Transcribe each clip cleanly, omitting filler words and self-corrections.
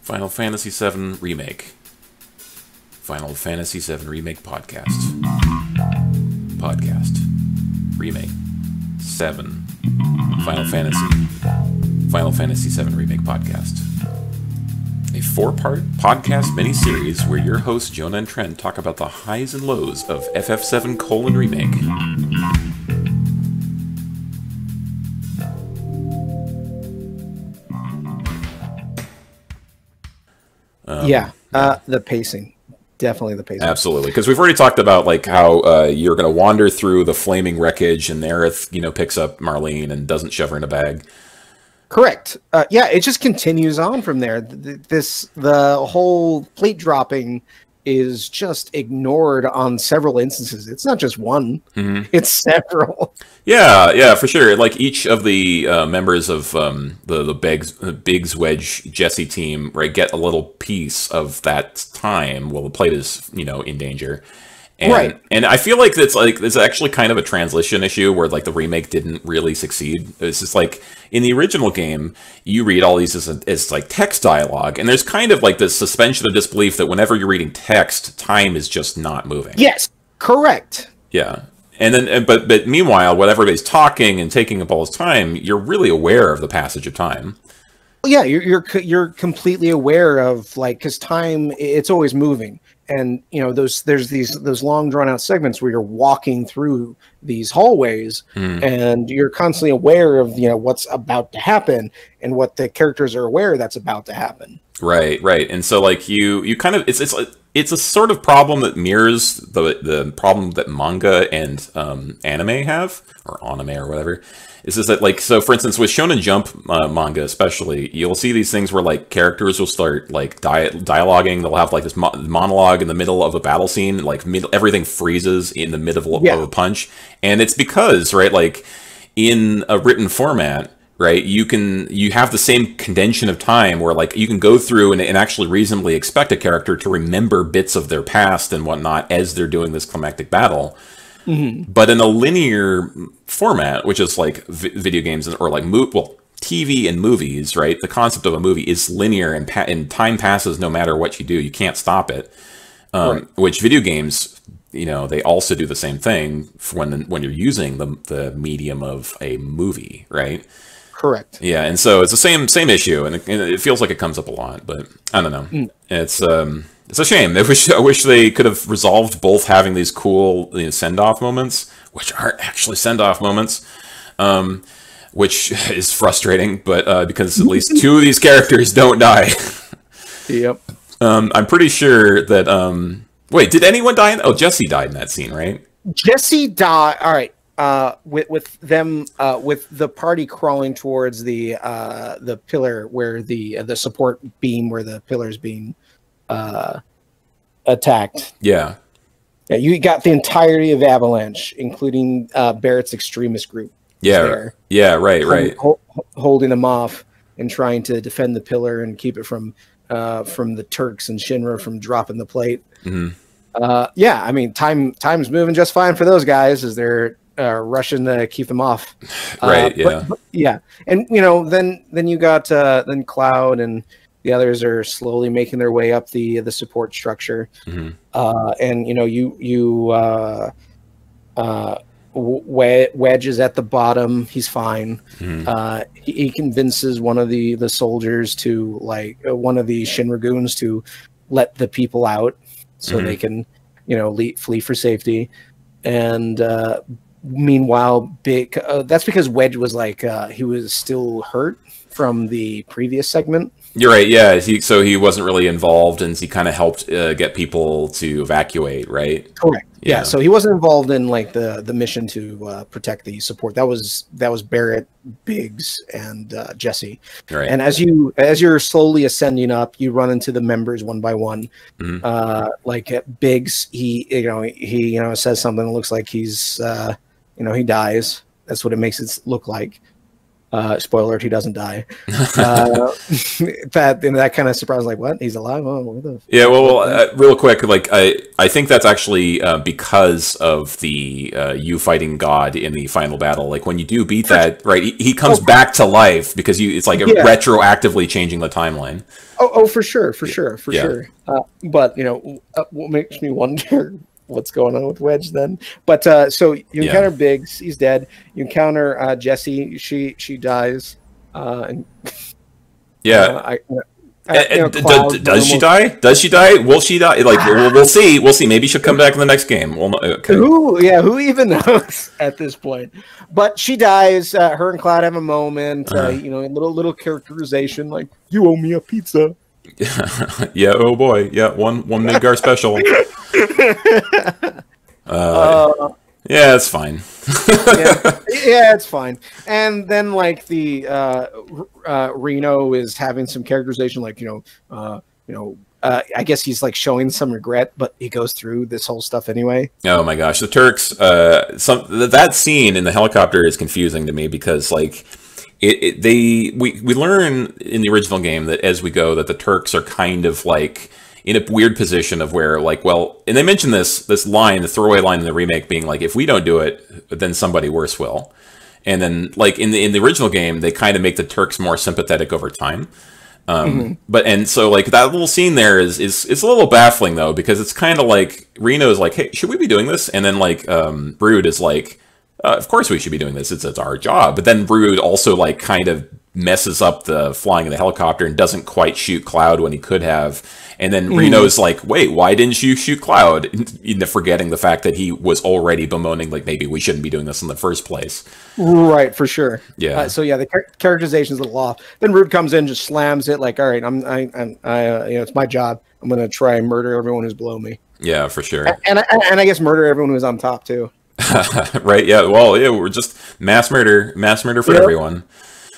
Final Fantasy VII Remake. Final Fantasy VII Remake podcast. Remake. 7. Final Fantasy VII Remake podcast. A 4-part podcast miniseries where your hosts Jonah and Trent talk about the highs and lows of FF7: Remake. The pacing. Definitely the pacing. Absolutely, because we've already talked about like how you're going to wander through the flaming wreckage, and Aerith, picks up Marlene and doesn't shove her in a bag. Correct. It just continues on from there. The whole plate dropping is just ignored on several instances. It's not just one; it's several. Yeah, for sure. Like each of the members of the Biggs, Wedge, Jesse team, right, get a little piece of that time while the plate is, in danger. And, right. And I feel like it's actually kind of a translation issue where like the remake didn't really succeed. It's just like in the original game, you read all these as like text dialogue, and there's kind of like this suspension of disbelief that whenever you're reading text, time is just not moving. Yes, correct. Yeah. And then, but meanwhile, when everybody's talking and taking up all this time, you're really aware of the passage of time. Yeah, you're completely aware of because time, it's always moving, and there's those long drawn out segments where you're walking through these hallways, and you're constantly aware of what's about to happen and what the characters are aware that's about to happen. Right. And so like you kind of it's a sort of problem that mirrors the problem that manga and anime have, or anime or whatever. It's just that so for instance with Shonen Jump manga especially, you'll see these things where like characters will start like dialoguing. They'll have like this monologue in the middle of a battle scene, everything freezes in the middle of a punch, and it's because like in a written format, right, you have the same condension of time where like you can go through and actually reasonably expect a character to remember bits of their past and whatnot as they're doing this climactic battle. But in a linear format, which is like video games or like TV and movies, right? The concept of a movie is linear and time passes no matter what you do. You can't stop it. Right. Which video games, they also do the same thing when you're using the medium of a movie, right? Correct. Yeah, and so it's the same issue, and it feels like it comes up a lot, but I don't know. It's a shame. I wish they could have resolved both having these cool send-off moments, which aren't actually send-off moments, which is frustrating, but because at least 2 of these characters don't die. Yep. I'm pretty sure that... wait, did anyone die? Jesse died in that scene, right? Jesse died. All right. With the party crawling towards the pillar where the support beam where the pillar's being attacked. Yeah, you got the entirety of Avalanche, including Barrett's extremist group. Yeah, right. Holding them off and trying to defend the pillar and keep it from the Turks and Shinra from dropping the plate. I mean, time's moving just fine for those guys as they're rushing to keep them off. Right. Yeah. But, and then you got then Cloud and the others are slowly making their way up the support structure. And Wedge is at the bottom. He's fine. He convinces one of the soldiers to one of the Shinra goons to let the people out so they can flee for safety. And meanwhile, that's because Wedge was he was still hurt from the previous segment. You're right. Yeah. So he wasn't really involved, and he kind of helped get people to evacuate. Right. Correct. Yeah. So he wasn't involved in the mission to protect the support. That was Barrett, Biggs, and Jesse. Right. And as you're slowly ascending up, you run into the members one by one. Biggs, he says something that looks like he's he dies. That's what it makes it look like. Spoiler alert, he doesn't die. That kind of surprised, like, what? He's alive? Oh, what the yeah, well, real quick, like, I think that's actually because of the you fighting God in the final battle. Like, when you do beat that, right, he comes back to life because it's like retroactively changing the timeline. Oh, for sure. But, what makes me wonder what's going on with Wedge then. But so you encounter Biggs, he's dead. You encounter Jessie, she dies. And does she die? Does she die? Will she die? Like, we'll see. We'll see. Maybe she'll come back in the next game. Okay. Who even knows at this point? But she dies. Her and Cloud have a moment. A little characterization, like, you owe me a pizza. Yeah. Oh boy. Yeah. One Midgar special. Yeah, it's fine. yeah, it's fine. And then, like, the Reno is having some characterization, like, I guess he's like showing some regret, but he goes through this whole stuff anyway. Oh my gosh, the Turks! That scene in the helicopter is confusing to me because, like, we learn in the original game that as we go that the Turks are kind of like in a weird position of where, like, well, and they mention this line, the throwaway line in the remake being like, if we don't do it, then somebody worse will. And then, like, in the original game, they kind of make the Turks more sympathetic over time. But so, like, that little scene there is a little baffling though, because it's kind of like Reno's like, hey, should we be doing this? And then, like, Brood is like, of course we should be doing this. It's our job. But then Brood also, like, kind of messes up the flying of the helicopter and doesn't quite shoot Cloud when he could have. And then Reno's like, wait, why didn't you shoot Cloud? Forgetting the fact that he was already bemoaning, like, maybe we shouldn't be doing this in the first place. Right, for sure. Yeah. The characterization's a little off. Then Brood comes in, just slams it, like, all right, it's my job. I'm going to try and murder everyone who's below me. Yeah, for sure. And I guess murder everyone who's on top, too. Right, yeah. Well, yeah, we're just mass murder for everyone.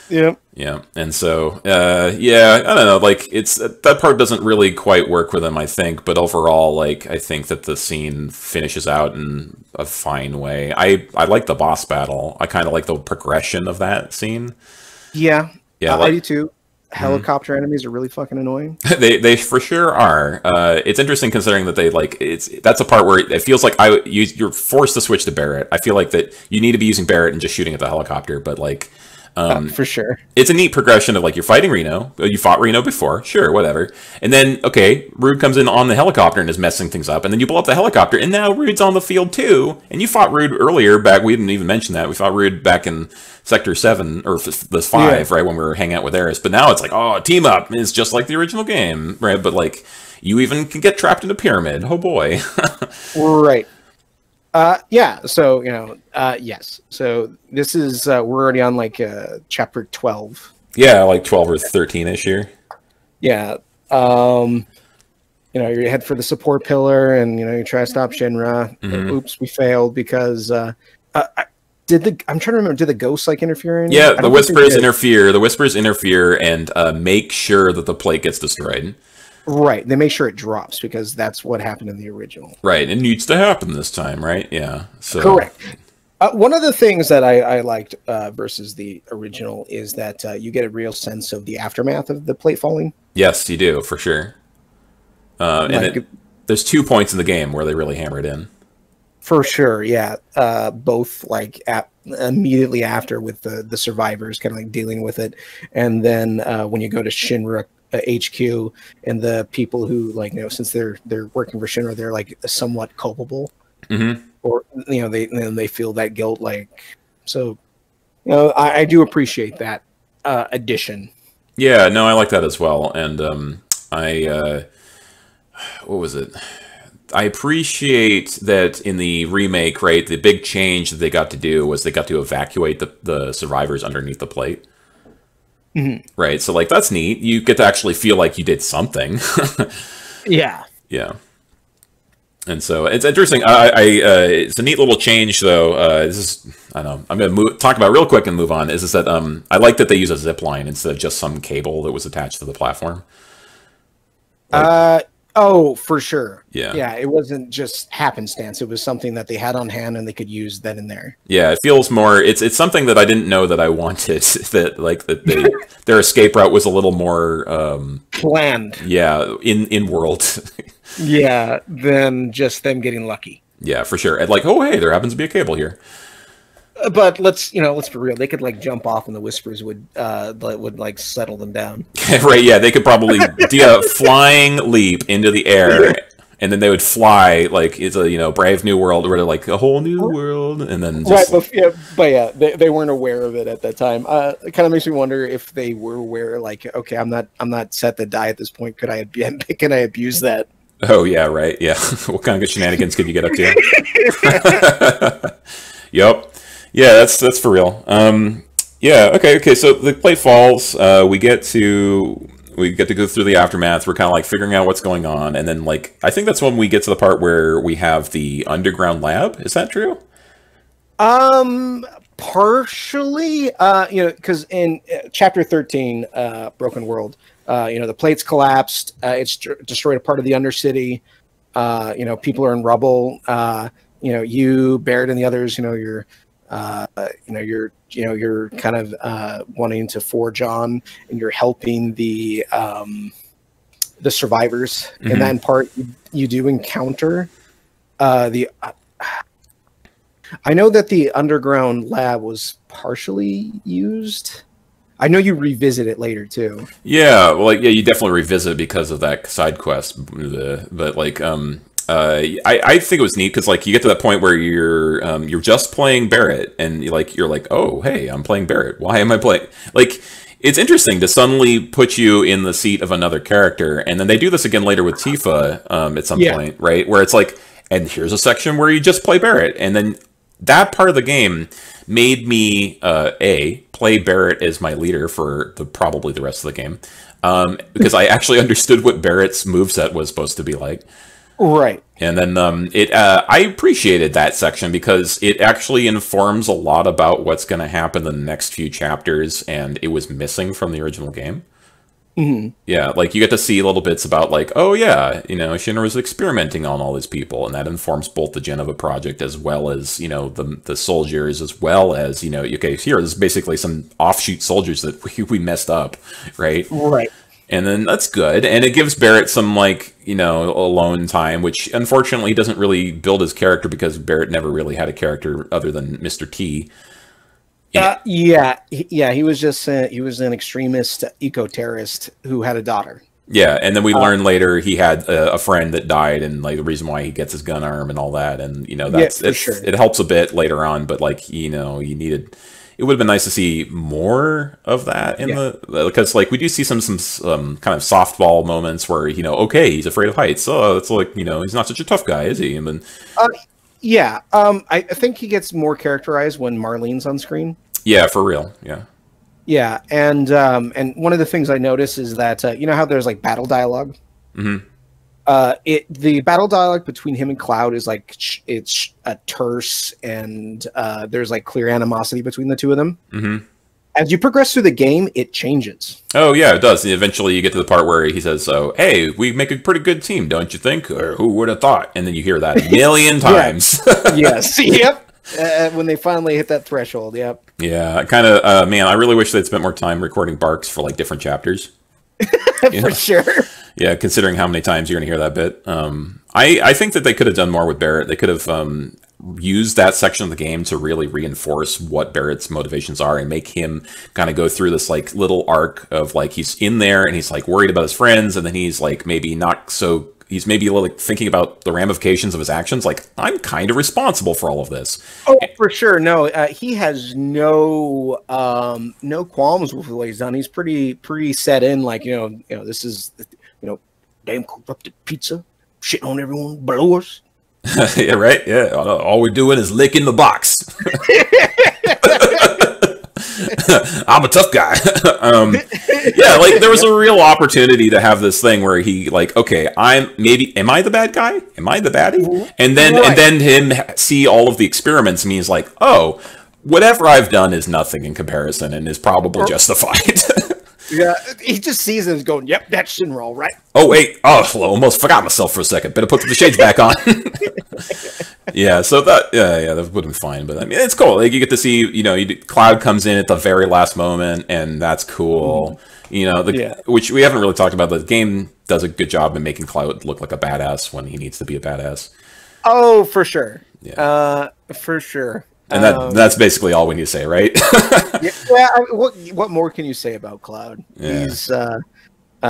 Yep. Yeah, and so, I don't know, like, that part doesn't really quite work with him, I think, but overall, like, I think that the scene finishes out in a fine way. I like the boss battle. I kind of like the progression of that scene. Yeah, I do too. Helicopter enemies are really fucking annoying. They for sure are. It's interesting considering that that's a part where it feels like you're forced to switch to Barrett. I feel like that you need to be using Barrett and just shooting at the helicopter, but, like, for sure, it's a neat progression of, like, you're fighting Reno. You fought Reno before, sure, whatever. And then, okay, Rude comes in on the helicopter and is messing things up. And then you blow up the helicopter, and now Rude's on the field too. And you fought Rude earlier back. We didn't even mention that. We fought Rude back in Sector 7 or the 5, right, when we were hanging out with Aeris. But now it's like, oh, team up. It's just like the original game, right? But, like, you even can get trapped in a pyramid. Oh boy. Right. So, yes. So this is, we're already on, like, chapter 12. Yeah, like 12 or 13-ish here. Yeah. You head for the support pillar and, you try to stop Shinra. Oops, we failed because, I'm trying to remember, did the ghosts, like, interfere in? Yeah, the Whispers interfere. The Whispers interfere and make sure that the plate gets destroyed. Right, they make sure it drops because that's what happened in the original. Right, it needs to happen this time, right? Yeah. So correct. One of the things that I liked versus the original is that you get a real sense of the aftermath of the plate falling. Yes, you do, for sure. There's 2 points in the game where they really hammer it in. For sure, yeah. Both, like, immediately after with the survivors kind of, like, dealing with it, and then when you go to Shinra HQ and the people who, like, since they're working for Shinra, they're, like, somewhat culpable, or they feel that guilt, like, so I do appreciate that addition. Yeah, no, I like that as well, and what was it? I appreciate that in the remake, right, the big change that they got to do was they got to evacuate the survivors underneath the plate. Right, so, like, that's neat. You get to actually feel like you did something. Yeah. And so it's interesting. It's a neat little change, though. This is, I don't know, I'm going to talk about it real quick and move on. Is that I like that they use a zip line instead of just some cable that was attached to the platform. Oh, for sure. Yeah. Yeah, it wasn't just happenstance. It was something that they had on hand and they could use then and there. Yeah, it feels more. It's something that I didn't know that I wanted. That like that their escape route was a little more Planned. Yeah, in world. Yeah, than just them getting lucky. Yeah, for sure. And like, oh hey, there happens to be a cable here. But let's be real. They could like jump off, and the whispers would like settle them down. Right? Yeah, they could probably do a flying leap into the air, and then they would fly like it's a Brave New World, where they're like a whole new world, and then just... right. But they weren't aware of it at that time. It kind of makes me wonder if they were aware. Like, okay, I'm not set to die at this point. Can I abuse that? Oh yeah, right. Yeah, what kind of good shenanigans could you get up to? Yep. Yeah, that's for real. Yeah. Okay. So the plate falls. We get to go through the aftermath. We're kind of like figuring out what's going on, and then like I think that's when we get to the part where we have the underground lab. Is that true? Partially. Because in chapter 13, Broken World, the plates collapsed. It's destroyed a part of the Undercity. People are in rubble. You, Barrett, and the others. You're kind of wanting to forge on, and you're helping the survivors. Mm-hmm. In that part, you do encounter I know that the underground lab was partially used. I know you revisit it later too. Yeah, well, yeah, you definitely revisit it because of that side quest. But like, I think it was neat because like you get to that point where you're just playing Barrett, and you're like, oh hey, I'm playing Barrett. Why am I playing? Like, it's interesting to suddenly put you in the seat of another character, and then they do this again later with Tifa at some point, right? Where it's like, and here's a section where you just play Barrett, and then that part of the game made me play Barrett as my leader for probably the rest of the game, because I actually understood what Barrett's moveset was supposed to be like. Right. And then I appreciated that section because it actually informs a lot about what's going to happen in the next few chapters, and it was missing from the original game. Mm-hmm. Yeah, like you get to see little bits about like, oh yeah, Shinra was experimenting on all these people, and that informs both the Genova project as well as the soldiers, as well as okay, here's basically some offshoot soldiers that we messed up, right? Right. And then that's good, and it gives Barrett some alone time, which unfortunately doesn't really build his character because Barrett never really had a character other than Mr. T. He was just he was an extremist eco-terrorist who had a daughter. Yeah, and then we learn later he had a friend that died, and like the reason why he gets his gun arm and all that, and it helps a bit later on, but like you needed. It would have been nice to see more of that because like we do see some kind of softball moments where okay, he's afraid of heights. Oh, it's like he's not such a tough guy, is he? And then I think he gets more characterized when Marlene's on screen. Yeah, for real. Yeah. Yeah, and one of the things I notice is that how there's like battle dialogue. Mm-hmm. The battle dialogue between him and Cloud is like it's a terse, and there's like clear animosity between the two of them. Mm-hmm. As you progress through the game, it changes. Oh yeah, it does. And eventually, you get to the part where he says, "So, hey, we make a pretty good team, don't you think? Or who would have thought?" And then you hear that a million times. Yes. Yep. When they finally hit that threshold. Yep. Yeah, kind of. Man, I really wish they'd spent more time recording barks for like different chapters. For sure. Yeah, considering how many times you're going to hear that bit. I think that they could have done more with Barrett. They could have used that section of the game to really reinforce what Barrett's motivations are and make him kind of go through this like little arc of like he's in there and he's like worried about his friends, and then he's like maybe not so. He's maybe like thinking about the ramifications of his actions. Like, I'm kind of responsible for all of this. Oh, for sure. No, he has no qualms with what he's done. He's pretty set in. Like, this is, damn corrupted pizza shitting on everyone below us. Yeah, right. Yeah, all we're doing is licking the box. I'm a tough guy. Yeah, like there was a real opportunity to have this thing where he like, okay, am I the bad guy? Am I the baddie? And then him see all of the experiments and he's like, oh, whatever I've done is nothing in comparison and is probably justified. Yeah, he just sees it and is going, "Yep, that's Shinra, right?" Oh wait, almost forgot myself for a second. Better put the shades back on. Yeah, so that that would be fine. But I mean, it's cool. Like you get to see, Cloud comes in at the very last moment, and that's cool. Which we haven't really talked about. The game does a good job in making Cloud look like a badass when he needs to be a badass. Oh, for sure. Yeah, for sure. And that's basically all we need to say, right? What more can you say about Cloud? Yeah.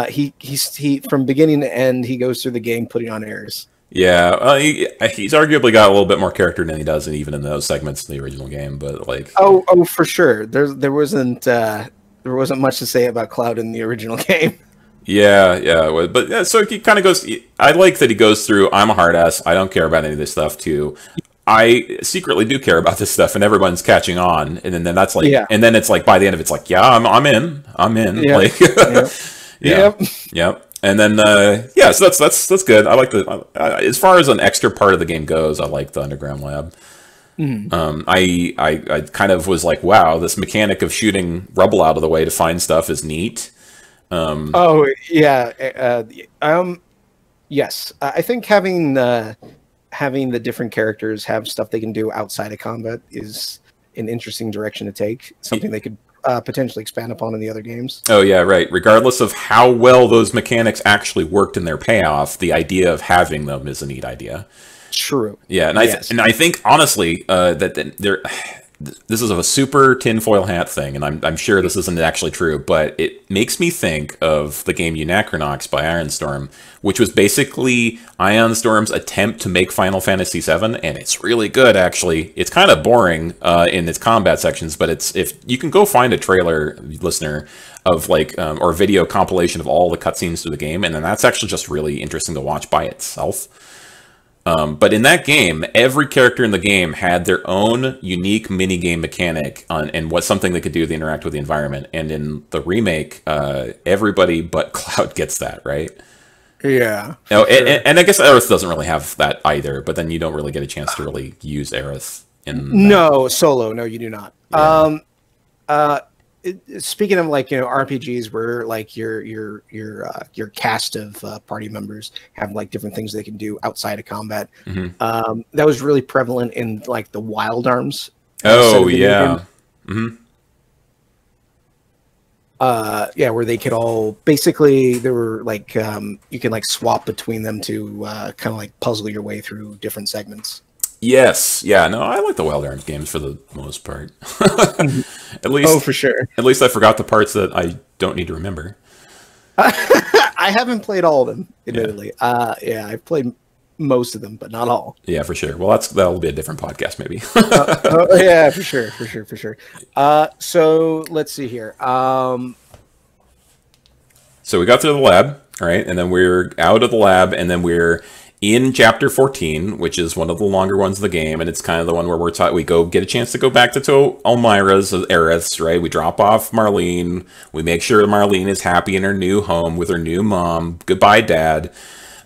He from beginning to end, he goes through the game putting on airs. Yeah, he's arguably got a little bit more character than he does, even in those segments in the original game. But like, oh, for sure. There wasn't much to say about Cloud in the original game. Yeah, but yeah, so he kind of goes. I like that he goes through. I'm a hard ass. I don't care about any of this stuff too. I secretly do care about this stuff, and everyone's catching on. And then that's like, and then it's like by the end of it, it's like, yeah, I'm in. Yeah. Like, Yep. And then, so that's good. I like as far as an extra part of the game goes, I like the underground lab. Mm-hmm. I kind of was like, wow, this mechanic of shooting rubble out of the way to find stuff is neat. Yes. I think having the different characters have stuff they can do outside of combat is an interesting direction to take. Something they could potentially expand upon in the other games. Oh yeah, right. Regardless of how well those mechanics actually worked in their payoff, the idea of having them is a neat idea. True. Yeah, and I think honestly this is a super tinfoil hat thing, and I'm sure this isn't actually true, but it makes me think of the game Unachronox by Ironstorm, which was basically Ironstorm's attempt to make Final Fantasy VII, and it's really good, actually. It's kind of boring in its combat sections, but if you can go find a trailer, listener, of like, or a video compilation of all the cutscenes through the game, and then that's actually just really interesting to watch by itself. But in that game, every character in the game had their own unique minigame mechanic and something they could do to interact with the environment. And in the remake, everybody but Cloud gets that, right? Yeah. Sure. And I guess Aerith doesn't really have that either, but then you don't really get a chance to really use Aerith in that. No, solo. No, you do not. Yeah. Speaking of like RPGs where like your cast of party members have like different things they can do outside of combat, that was really prevalent in like the Wild Arms. Oh yeah, where they could all basically there were like you can like swap between them to kind of like puzzle your way through different segments. Yes, yeah, no, I like the Wild Arms games for the most part. At least, for sure. At least I forgot the parts that I don't need to remember. I haven't played all of them, admittedly. Yeah. I've played most of them, but not all. Yeah, for sure. Well, that'll be a different podcast, maybe. Yeah, for sure. So let's see here. So we got to the lab, right, and then we're out of the lab, and then we're in chapter 14, which is one of the longer ones of the game, and it's kind of the one where we go get a chance to go back to Elmira's Aerith's, right? We drop off Marlene. We make sure Marlene is happy in her new home with her new mom. Goodbye, Dad.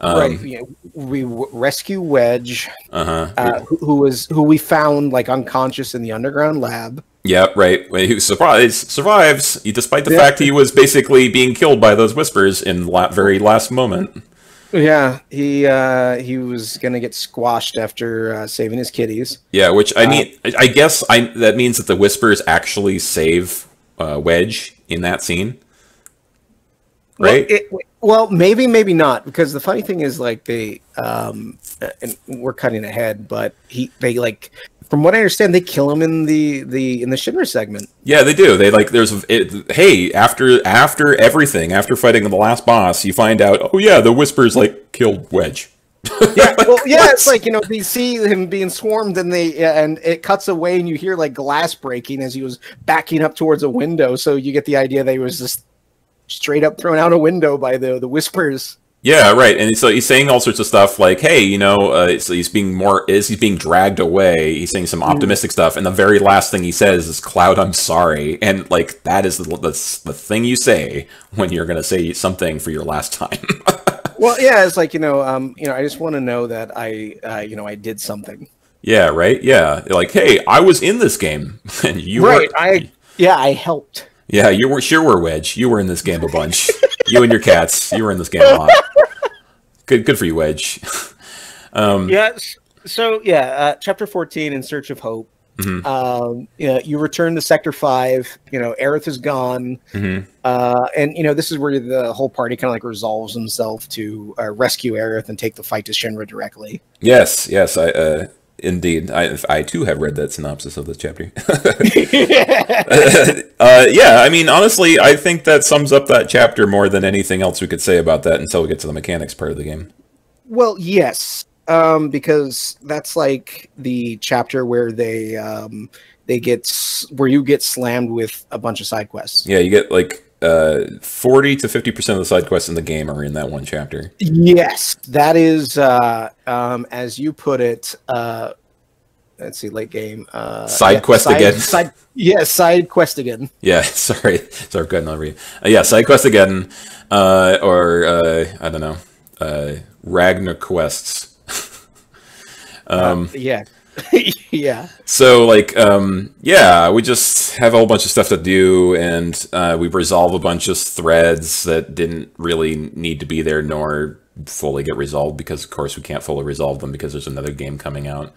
Right. Yeah, we rescue Wedge, who we found like unconscious in the underground lab. Yeah, right. Who survives, despite the fact he was basically being killed by those whispers in very last moment. Yeah, he was gonna get squashed after saving his kitties. Yeah, which I mean, I guess that means that the whispers actually save Wedge in that scene, right? Well, maybe not, because the funny thing is, like and we're cutting ahead, but they like, from what I understand, they kill him in the Shinra segment. Yeah, they do. They like hey, after everything, after fighting the last boss, you find out, oh yeah, the whispers like killed Wedge. It's like, they see him being swarmed, and and it cuts away, and you hear like glass breaking as he was backing up towards a window. So you get the idea that he was just straight up thrown out a window by the whispers. Yeah, right. And so he's saying all sorts of stuff like, hey, so he's being dragged away. He's saying some optimistic stuff. And the very last thing he says is, Cloud, I'm sorry. And like, that is the thing you say when you're going to say something for your last time. Well, yeah, it's like, I just want to know that I did something. Yeah, right. Yeah. Like, hey, I was in this game and you right. I helped. Yeah, you were sure were Wedge. You were in this game a bunch. You and your cats. You were in this game a lot. Good for you, Wedge. Yes. So yeah, chapter 14, In Search of Hope. You return to Sector 5. Aerith is gone, and this is where the whole party kind of like resolves themselves to rescue Aerith and take the fight to Shinra directly. Yes, I indeed. I too have read that synopsis of this chapter. Yeah, I mean, honestly, I think that sums up that chapter more than anything else we could say about that until we get to the mechanics part of the game. Well, yes. Because that's like the chapter where you get slammed with a bunch of side quests. Yeah, you get like 40 to 50% of the side quests in the game are in that one chapter. Yes, that is as you put it. Let's see, late game. Side quest again. Side quest again. Yeah, sorry, I've gotten over you. Yeah, side quest again, or I don't know, Ragnar quests. Yeah. Yeah. So like, yeah, we just have a whole bunch of stuff to do, and we resolve a bunch of threads that didn't really need to be there nor fully get resolved, because of course we can't fully resolve them because there's another game coming out.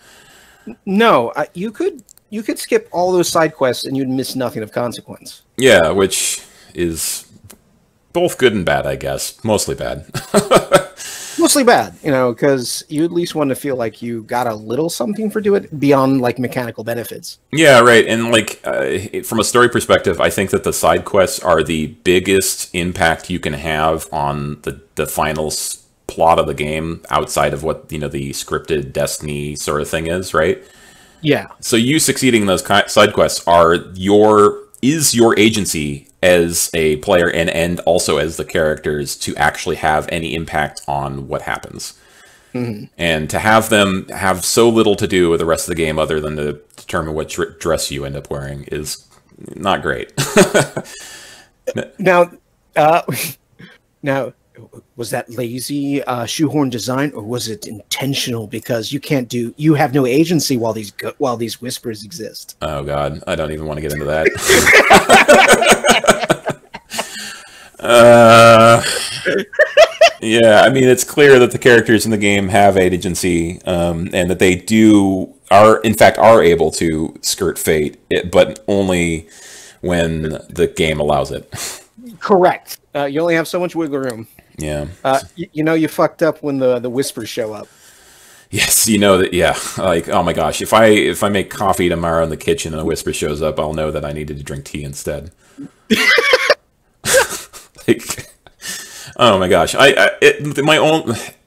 No, you could skip all those side quests and you'd miss nothing of consequence. Yeah, which is both good and bad, I guess. Mostly bad. Mostly bad, because you at least want to feel like you got a little something for doing it beyond like mechanical benefits. Yeah, right. And like from a story perspective, I think that the side quests are the biggest impact you can have on the final plot of the game outside of what the scripted Destiny sort of thing is, right? Yeah. So you succeeding in those side quests is your agency as a player and also as the characters to actually have any impact on what happens. And to have them have so little to do with the rest of the game other than to determine what dress you end up wearing is not great. Now, was that lazy shoehorn design, or was it intentional? Because you have no agency while these whispers exist. Oh God, I don't even want to get into that. Yeah, I mean, it's clear that the characters in the game have agency, and that they are able to skirt fate, but only when the game allows it. Correct. You only have so much wiggle room. Yeah. You fucked up when the whispers show up. Yes, that. Yeah, like, oh my gosh, if I make coffee tomorrow in the kitchen and a whisper shows up, I'll know that I needed to drink tea instead. Like, oh my gosh,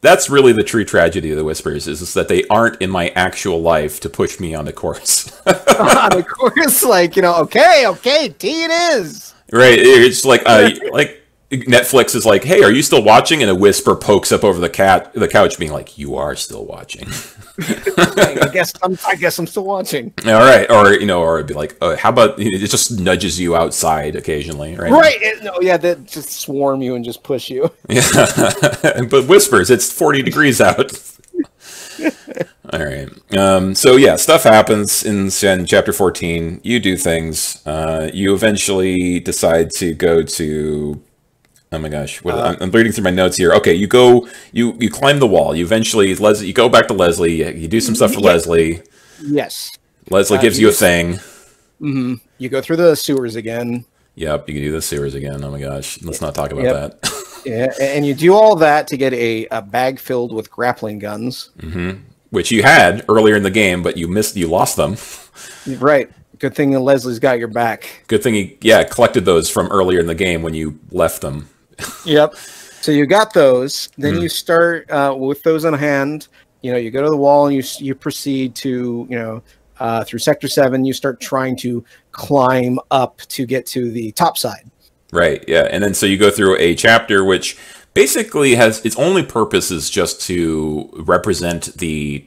that's really the true tragedy of the whispers is that they aren't in my actual life to push me on a course. On a course, like, okay, tea it is. Right, it's like Netflix is like, hey, are you still watching? And a whisper pokes up over the couch, being like, you are still watching. I guess I'm still watching. All right, or it'd be like, how about it just nudges you outside occasionally, right? Right. That just swarm you and just push you. Yeah, but whispers, it's 40 degrees out. All right. So yeah, stuff happens in chapter 14. You do things. You eventually decide to go to. Oh my gosh, I'm reading through my notes here. Okay, you climb the wall. You go back to Leslie. You do some stuff for Leslie. Yes. Leslie gives you a thing. Mm-hmm. You go through the sewers again. Yep, you can do the sewers again. Oh my gosh, let's not talk about that. Yeah, and you do all that to get a bag filled with grappling guns. Mm-hmm. Which you had earlier in the game, but you lost them. Right. Good thing that Leslie's got your back. Good thing he collected those from earlier in the game when you left them. Yep. So you got those. Then you start with those in hand. You go to the wall and you proceed to through Sector 7. You start trying to climb up to get to the top side. Right. Yeah. And then so you go through a chapter which basically has its only purpose is just to represent the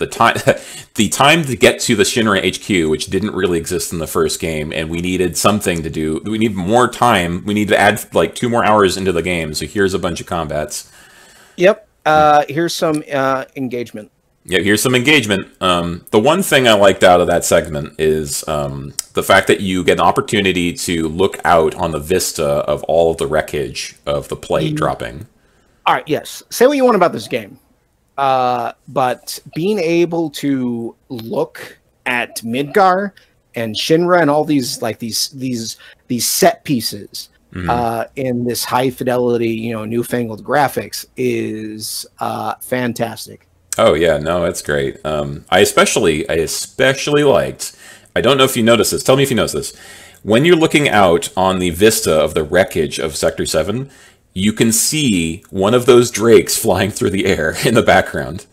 time to get to the Shinra HQ, which didn't really exist in the first game, and we needed something to do. We need more time. We need to add like 2 more hours into the game. So here's a bunch of combats. Yep. Here's some engagement. Yeah, here's some engagement. The one thing I liked out of that segment is the fact that you get an opportunity to look out on the vista of all of the wreckage of the plate dropping. All right, yes. Say what you want about this game, but being able to look at Midgar and Shinra and all these like these set pieces in this high fidelity, newfangled graphics is fantastic. Oh yeah, no, it's great. I especially liked. I don't know if you noticed this. Tell me if you noticed this. When you're looking out on the vista of the wreckage of Sector 7, you can see one of those drakes flying through the air in the background.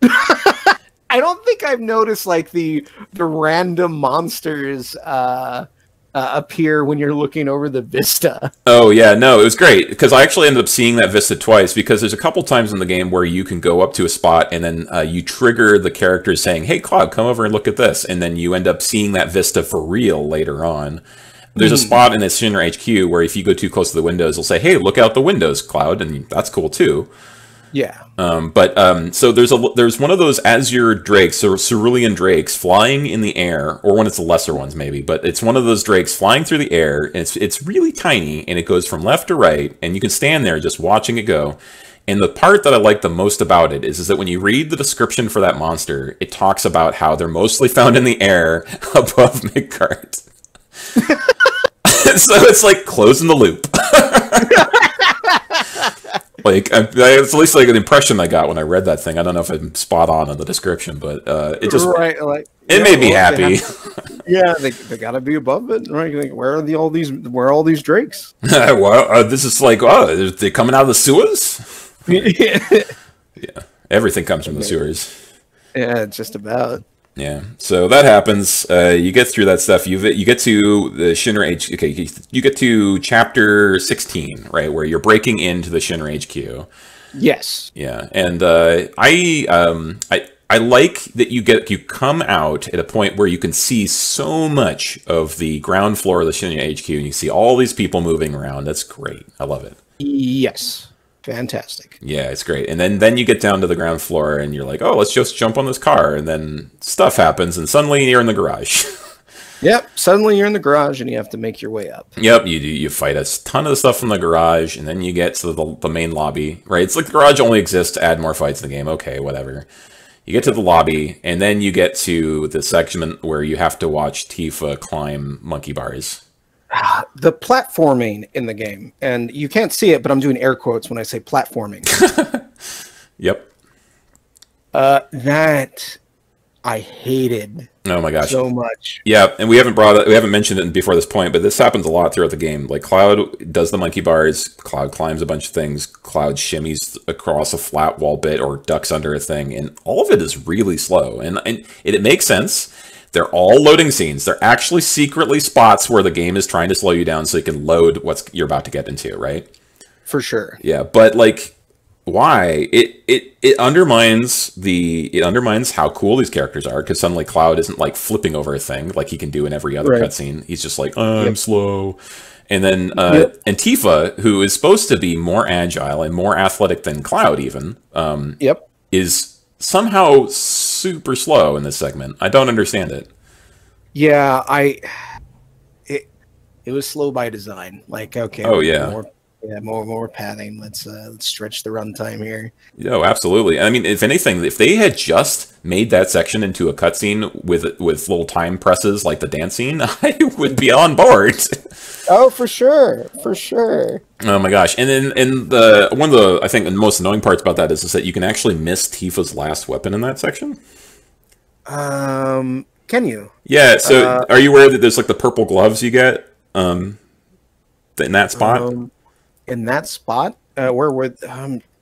I don't think I've noticed like the random monsters appear when you're looking over the vista. Oh yeah, no, it was great because I actually ended up seeing that vista twice because there's a couple times in the game where you can go up to a spot and then you trigger the characters saying, "Hey, Cloud, come over and look at this," and then you end up seeing that vista for real later on. There's a spot in this Shinra HQ where if you go too close to the windows, it'll say, "Hey, look out the windows, Cloud," and that's cool too. Yeah. So there's one of those azure drakes, so cerulean drakes flying in the air, or one of the lesser ones maybe, but it's one of those drakes flying through the air, and it's really tiny, and it goes from left to right, and you can stand there just watching it go. And the part that I like the most about it is that when you read the description for that monster, it talks about how they're mostly found in the air above Midgard. So it's like closing the loop. Like, it's at least like an impression I got when I read that thing. I don't know if I'm spot on the description, but it just it made me happy. Yeah, they gotta be above it, right? Like, where are all these drakes? Well, this is like, they're coming out of the sewers. Yeah, everything comes from the sewers. Yeah, just about. Yeah, so that happens. You get through that stuff. You get to the Shinra HQ. Okay, you get to chapter 16, right, where you're breaking into the Shinra HQ. Yes. Yeah, and I like that you come out at a point where you can see so much of the ground floor of the Shinra HQ, and you see all these people moving around. That's great. I love it. Yes. Fantastic. Yeah, it's great. And then you get down to the ground floor and you're like, oh, let's just jump on this car. And then stuff happens and suddenly you're in the garage. Yep. Suddenly you're in the garage and you have to make your way up. Yep. You fight a ton of stuff from the garage and then you get to the main lobby, right? It's like the garage only exists to add more fights in the game. Okay, whatever. You get to the lobby and then you get to the segment where you have to watch Tifa climb monkey bars. The platforming in the game, and you can't see it, but I'm doing air quotes when I say platforming. Yep. That I hated. Oh my gosh, so much. Yeah, and we haven't mentioned it before this point, but this happens a lot throughout the game. Like Cloud does the monkey bars, Cloud climbs a bunch of things, Cloud shimmies across a flat wall bit or ducks under a thing, and all of it is really slow, and it makes sense. They're all loading scenes. They're actually secretly spots where the game is trying to slow you down so you can load what you're about to get into, right? For sure. Yeah, but like, why? It undermines how cool these characters are because suddenly Cloud isn't like flipping over a thing like he can do in every other cutscene. He's just like, I'm slow. And then and Tifa, who is supposed to be more agile and more athletic than Cloud even, is somehow super slow in this segment. I don't understand it. Yeah, it was slow by design. Like, okay, more padding. Let's stretch the runtime here. Oh, absolutely. I mean, if anything, if they had just made that section into a cutscene with little time presses like the dance scene, I would be on board. Oh, for sure, for sure. Oh my gosh! And then one of the I think the most annoying parts about that is that you can actually miss Tifa's last weapon in that section. Can you? Yeah. So, are you aware that there's like the purple gloves you get in that spot? In that spot, where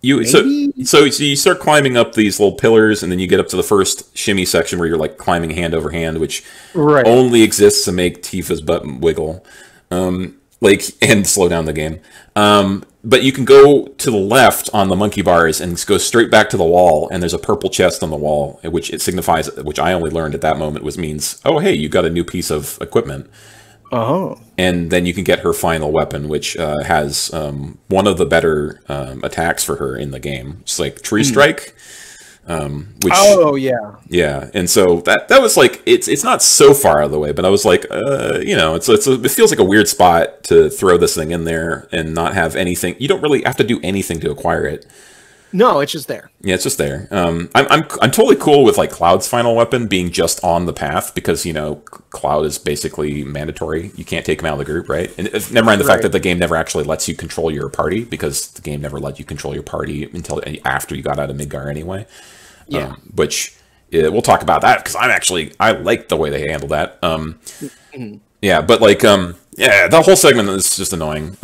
you so you start climbing up these little pillars, and then you get up to the first shimmy section where you're like climbing hand over hand, which only exists to make Tifa's butt wiggle. And slow down the game. But you can go to the left on the monkey bars and go straight back to the wall, and there's a purple chest on the wall, which it signifies, which I only learned at that moment means, oh, hey, you got a new piece of equipment. Oh. And then you can get her final weapon, which has one of the better attacks for her in the game. It's like Tree Strike. Which, oh yeah, yeah, and so that was like it's not so far out of the way, but I was like, it feels like a weird spot to throw this thing in there and not have anything. You don't really have to do anything to acquire it. no, it's just there. Yeah, it's just there. I'm totally cool with like Cloud's final weapon being just on the path because Cloud is basically mandatory. You can't take him out of the group, right? And never mind the fact that the game never actually lets you control your party because the game never let you control your party until after you got out of Midgar anyway. Yeah, Which we'll talk about that because I like the way they handled that. Yeah, but like yeah, the whole segment is just annoying.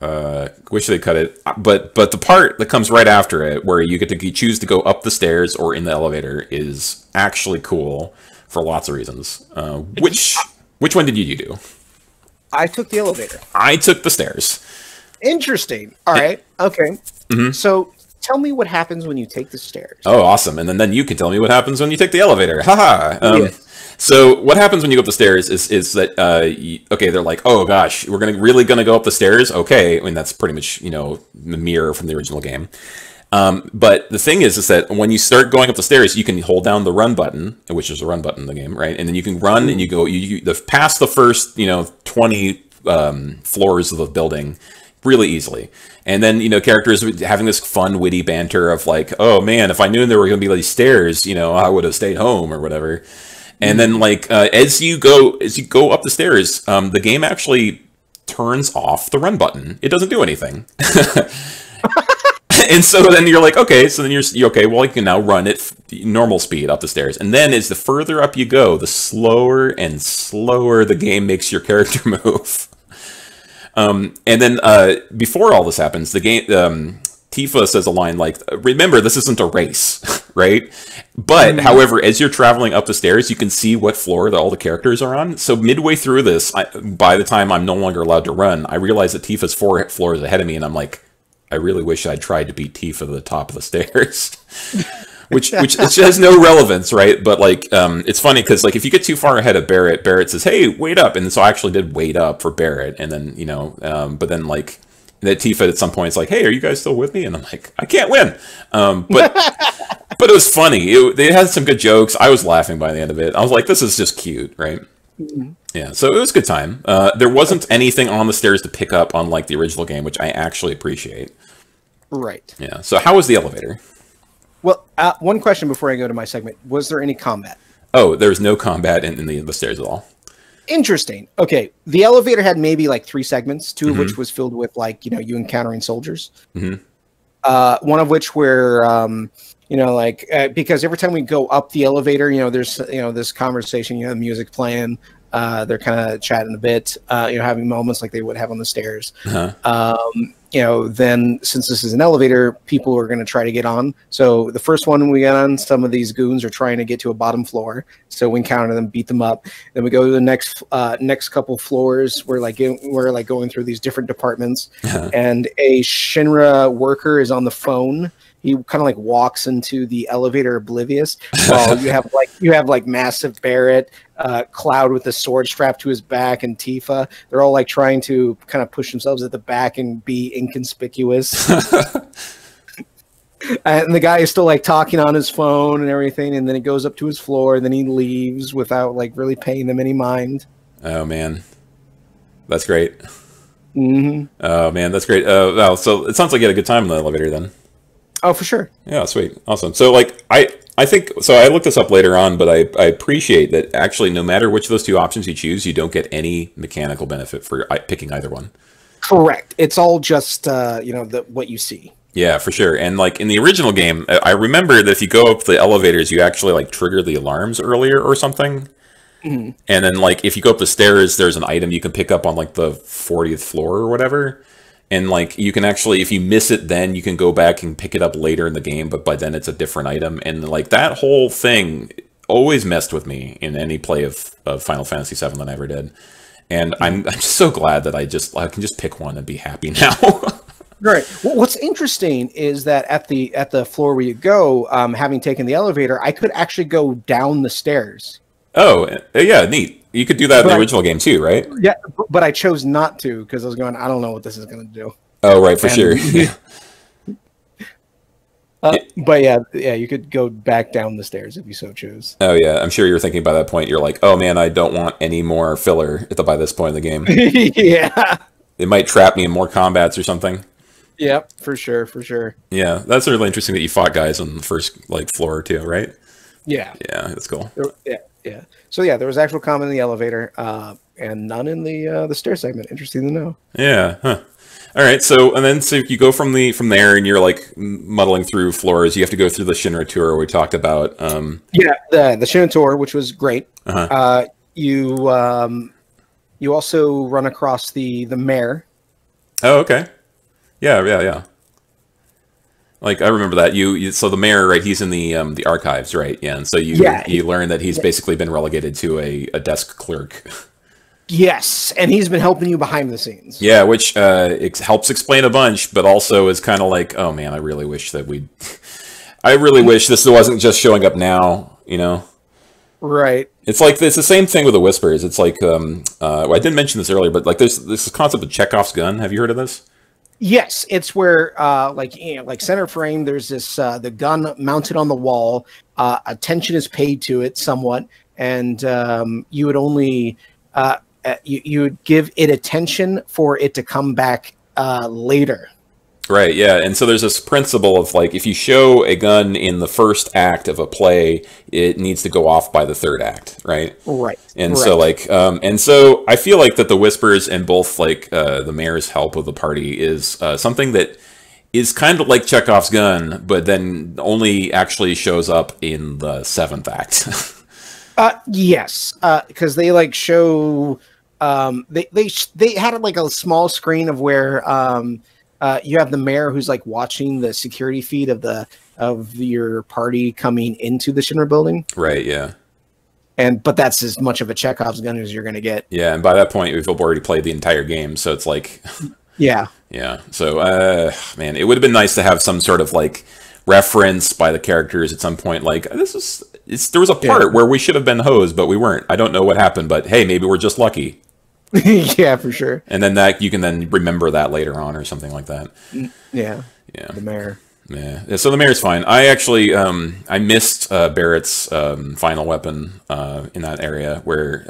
I wish they cut it, but the part that comes right after it, where you get to choose to go up the stairs or in the elevator, is actually cool for lots of reasons. Which one did you do? I took the elevator. I took the stairs. Interesting. All right. Okay. So tell me what happens when you take the stairs. Oh, awesome! And then you can tell me what happens when you take the elevator. Haha. Yes. So what happens when you go up the stairs is that okay, they're like, oh gosh, we're really gonna go up the stairs. Okay, I mean that's pretty much the mirror from the original game. But the thing is that when you start going up the stairs, you can hold down the run button, which is the run button in the game, right? And then you can run and you go past the first 20 floors of the building really easily. And then, characters having this fun, witty banter of like, oh man, if I knew there were going to be these stairs, I would have stayed home or whatever. And then like, as you go up the stairs, the game actually turns off the run button. It doesn't do anything. And so then you're like, okay, so then you're okay, well, you can now run at normal speed up the stairs. And then as the further up you go, the slower and slower the game makes your character move. And then before all this happens, the game Tifa says a line like, remember, this isn't a race, right? But, however, as you're traveling up the stairs, you can see what floor all the characters are on. So midway through this, by the time I'm no longer allowed to run, I realize that Tifa's 4 floors ahead of me, and I'm like, I really wish I'd tried to beat Tifa to the top of the stairs. which it has no relevance, right? But like, it's funny because like if you get too far ahead of Barrett, Barrett says, "Hey, wait up," and so I actually did wait up for Barrett, and then but then like that Tifa at some point is like, "Hey, are you guys still with me?" And I'm like, "I can't win," but it was funny. They had some good jokes. I was laughing by the end of it. I was like, "This is just cute," right? Yeah, so it was a good time. There wasn't anything on the stairs to pick up, unlike the original game, which I actually appreciate. Right. Yeah. So how was the elevator? Well, one question before I go to my segment. Was there any combat? Oh, there's no combat in the stairs at all. Interesting. Okay. The elevator had maybe like 3 segments, 2 of which was filled with like, you encountering soldiers. One of which were, because every time we go up the elevator, there's, this conversation, the music playing, they're kind of chatting a bit, having moments like they would have on the stairs. Then since this is an elevator, people are going to try to get on. So the first one we got on, some of these goons are trying to get to a bottom floor. So we encounter them, beat them up. Then we go to the next couple floors. We're going through these different departments, and a Shinra worker is on the phone. He kind of like walks into the elevator oblivious. While you have massive Barrett, Cloud with the sword strapped to his back, and Tifa. They're all like trying to kind of push themselves at the back and be inconspicuous. And the guy is still like talking on his phone and everything. And then he goes up to his floor, and then he leaves without like really paying them any mind. Oh man, that's great. Oh man, that's great. Wow, so it sounds like you had a good time in the elevator then. Oh, for sure. Yeah, sweet. Awesome. So, like, I think, so I looked this up later on, but I appreciate that actually no matter which of those 2 options you choose, you don't get any mechanical benefit for picking either one. Correct. It's all just, what you see. Yeah, for sure. And, like, in the original game, I remember that if you go up the elevators, you actually, like, trigger the alarms earlier or something. And then, like, if you go up the stairs, there's an item you can pick up on, like, the 40th floor or whatever. And, like, you can actually, if you miss it then, you can go back and pick it up later in the game, but by then it's a different item. And, like, that whole thing always messed with me in any play of Final Fantasy VII that I ever did. And I'm just so glad that I can just pick one and be happy now. Right. Well, what's interesting is that at the floor where you go, having taken the elevator, I could actually go down the stairs. Oh, yeah, neat. You could do that in the original game too, right? Yeah, but I chose not to because I was going, I don't know what this is going to do. Oh, right, for sure. But yeah, you could go back down the stairs if you so choose. Oh yeah, I'm sure you're thinking by that point, you're like, oh man, I don't want any more filler by this point in the game. Yeah. It might trap me in more combats or something. Yep, for sure, for sure. Yeah, that's really interesting that you fought guys on the first like floor or two, right? Yeah. Yeah, that's cool. Yeah. So yeah, there was actual combat in the elevator, and none in the stair segment. Interesting to know. Yeah. Huh. All right. So you go from there, and you're like muddling through floors. You have to go through the Shinra tour we talked about. Yeah, the Shinra tour, which was great. Uh-huh. You also run across the mayor. Oh, okay. Yeah. Like I remember that so the mayor, right? He's in the archives, right? Yeah, and so you learn that he's basically been relegated to a desk clerk. Yes, and he's been helping you behind the scenes. Yeah, which helps explain a bunch, but also is kind of like, oh man, I really wish this wasn't just showing up now, you know? Right. It's like it's the same thing with the Whispers. It's like I didn't mention this earlier, but like there's this concept of Chekhov's gun. Have you heard of this? Yes, it's where like center frame. There's this the gun mounted on the wall. Attention is paid to it somewhat, and you would only you would give it attention for it to come back later. Right, yeah, and so there's this principle of like if you show a gun in the first act of a play, it needs to go off by the third act, right? Right. And so like and so I feel like that the Whispers and both like the mayor's help with the party is something that is kind of like Chekhov's gun, but then only actually shows up in the seventh act. Yes, because they like show they had like a small screen of where you have the mayor who's like watching the security feed of your party coming into the Shinra building. Right. Yeah. But that's as much of a Chekhov's gun as you're going to get. Yeah, and by that point we've already played the entire game, so it's like, yeah. So, man, it would have been nice to have some sort of like reference by the characters at some point. Like there was a part where we should have been hosed, but we weren't. I don't know what happened, but hey, maybe we're just lucky. Yeah, for sure. And then that you can then remember that later on or something like that. Yeah. The mayor. Yeah. So the mayor's fine. I actually I missed Barrett's final weapon in that area where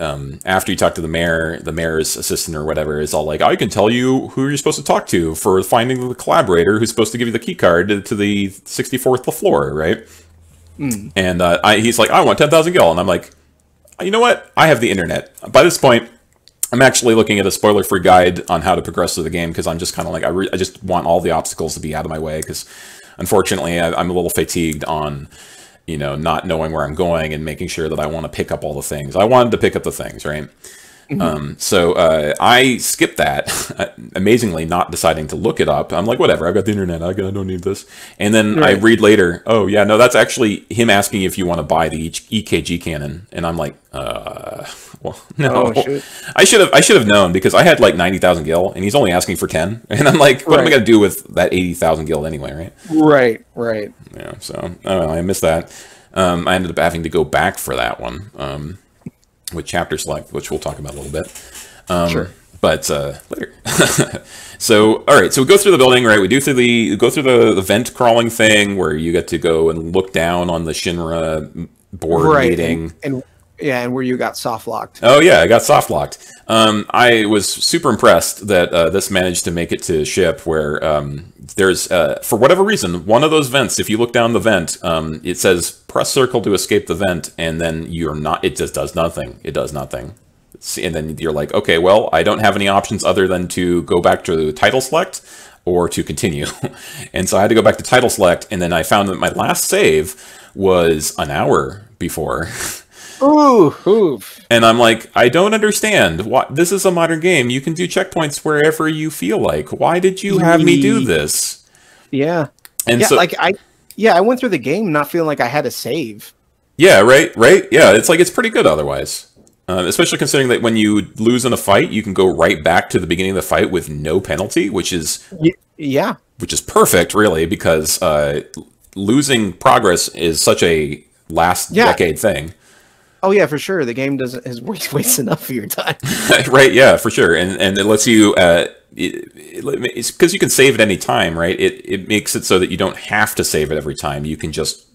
after you talk to the mayor's assistant or whatever is all like, I can tell you who you're supposed to talk to for finding the collaborator who's supposed to give you the key card to the 64th floor, right? And he's like, I want 10,000 gil, and I'm like, you know what? I have the internet. By this point, I'm actually looking at a spoiler-free guide on how to progress through the game because I'm just kind of like, I just want all the obstacles to be out of my way because, unfortunately, I'm a little fatigued on, not knowing where I'm going and making sure that I want to pick up all the things. I wanted to pick up the things, right? So I skipped that, amazingly not deciding to look it up. I'm like, whatever, I've got the internet, I don't need this. And then I read later, oh yeah, no, that's actually him asking if you want to buy the EKG cannon. And I'm like, well, no. Oh, I should have known because I had like 90,000 gil and he's only asking for 10. And I'm like, what am I going to do with that 80,000 gil anyway, right? Right. Yeah, so I don't know, I missed that. I ended up having to go back for that one. With chapter select, which we'll talk about a little bit. Sure. But later. So, all right. So we go through the building, right? We go through the vent crawling thing where you get to go and look down on the Shinra board meeting. And where you got soft locked. Oh yeah, I got soft locked. I was super impressed that this managed to make it to ship where there's for whatever reason one of those vents. If you look down the vent, it says press circle to escape the vent, and then you're not. It just does nothing. It does nothing. And then you're like, okay, well, I don't have any options other than to go back to the title select or to continue. And so I had to go back to title select, and then I found that my last save was an hour before. Ooh. And I'm like, I don't understand. This is a modern game. You can do checkpoints wherever you feel like. Why did you have me do this? Yeah. And so I went through the game not feeling like I had to save. Yeah, right. Yeah, it's like it's pretty good otherwise. Especially considering that when you lose in a fight, you can go right back to the beginning of the fight with no penalty, which is perfect, really, because losing progress is such a last decade thing. Oh yeah, for sure. The game wastes enough of your time. Right? Yeah, for sure. And it lets you. it's because you can save at any time, right? It makes it so that you don't have to save it every time. You can just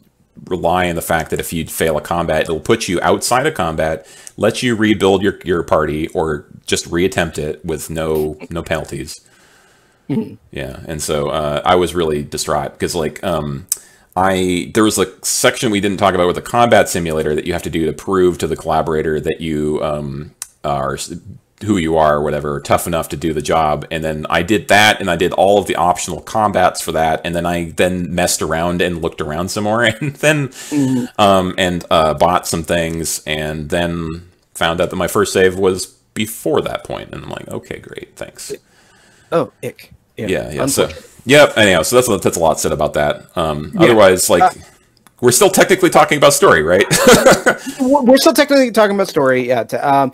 rely on the fact that if you fail a combat, it'll put you outside of combat, let you rebuild your party, or just reattempt it with no penalties. Yeah, and so I was really distraught because like there was a section we didn't talk about with the combat simulator that you have to do to prove to the collaborator that you are who you are or whatever, tough enough to do the job. And then I did that, and I did all of the optional combats for that, and then I messed around and looked around some more, and then bought some things, and then found out that my first save was before that point, and I'm like, okay, great, thanks. Oh, ick. Yeah. So, yep. Anyhow, so that's a lot said about that. Otherwise, like, we're still technically talking about story, right? We're still technically talking about story. Yeah.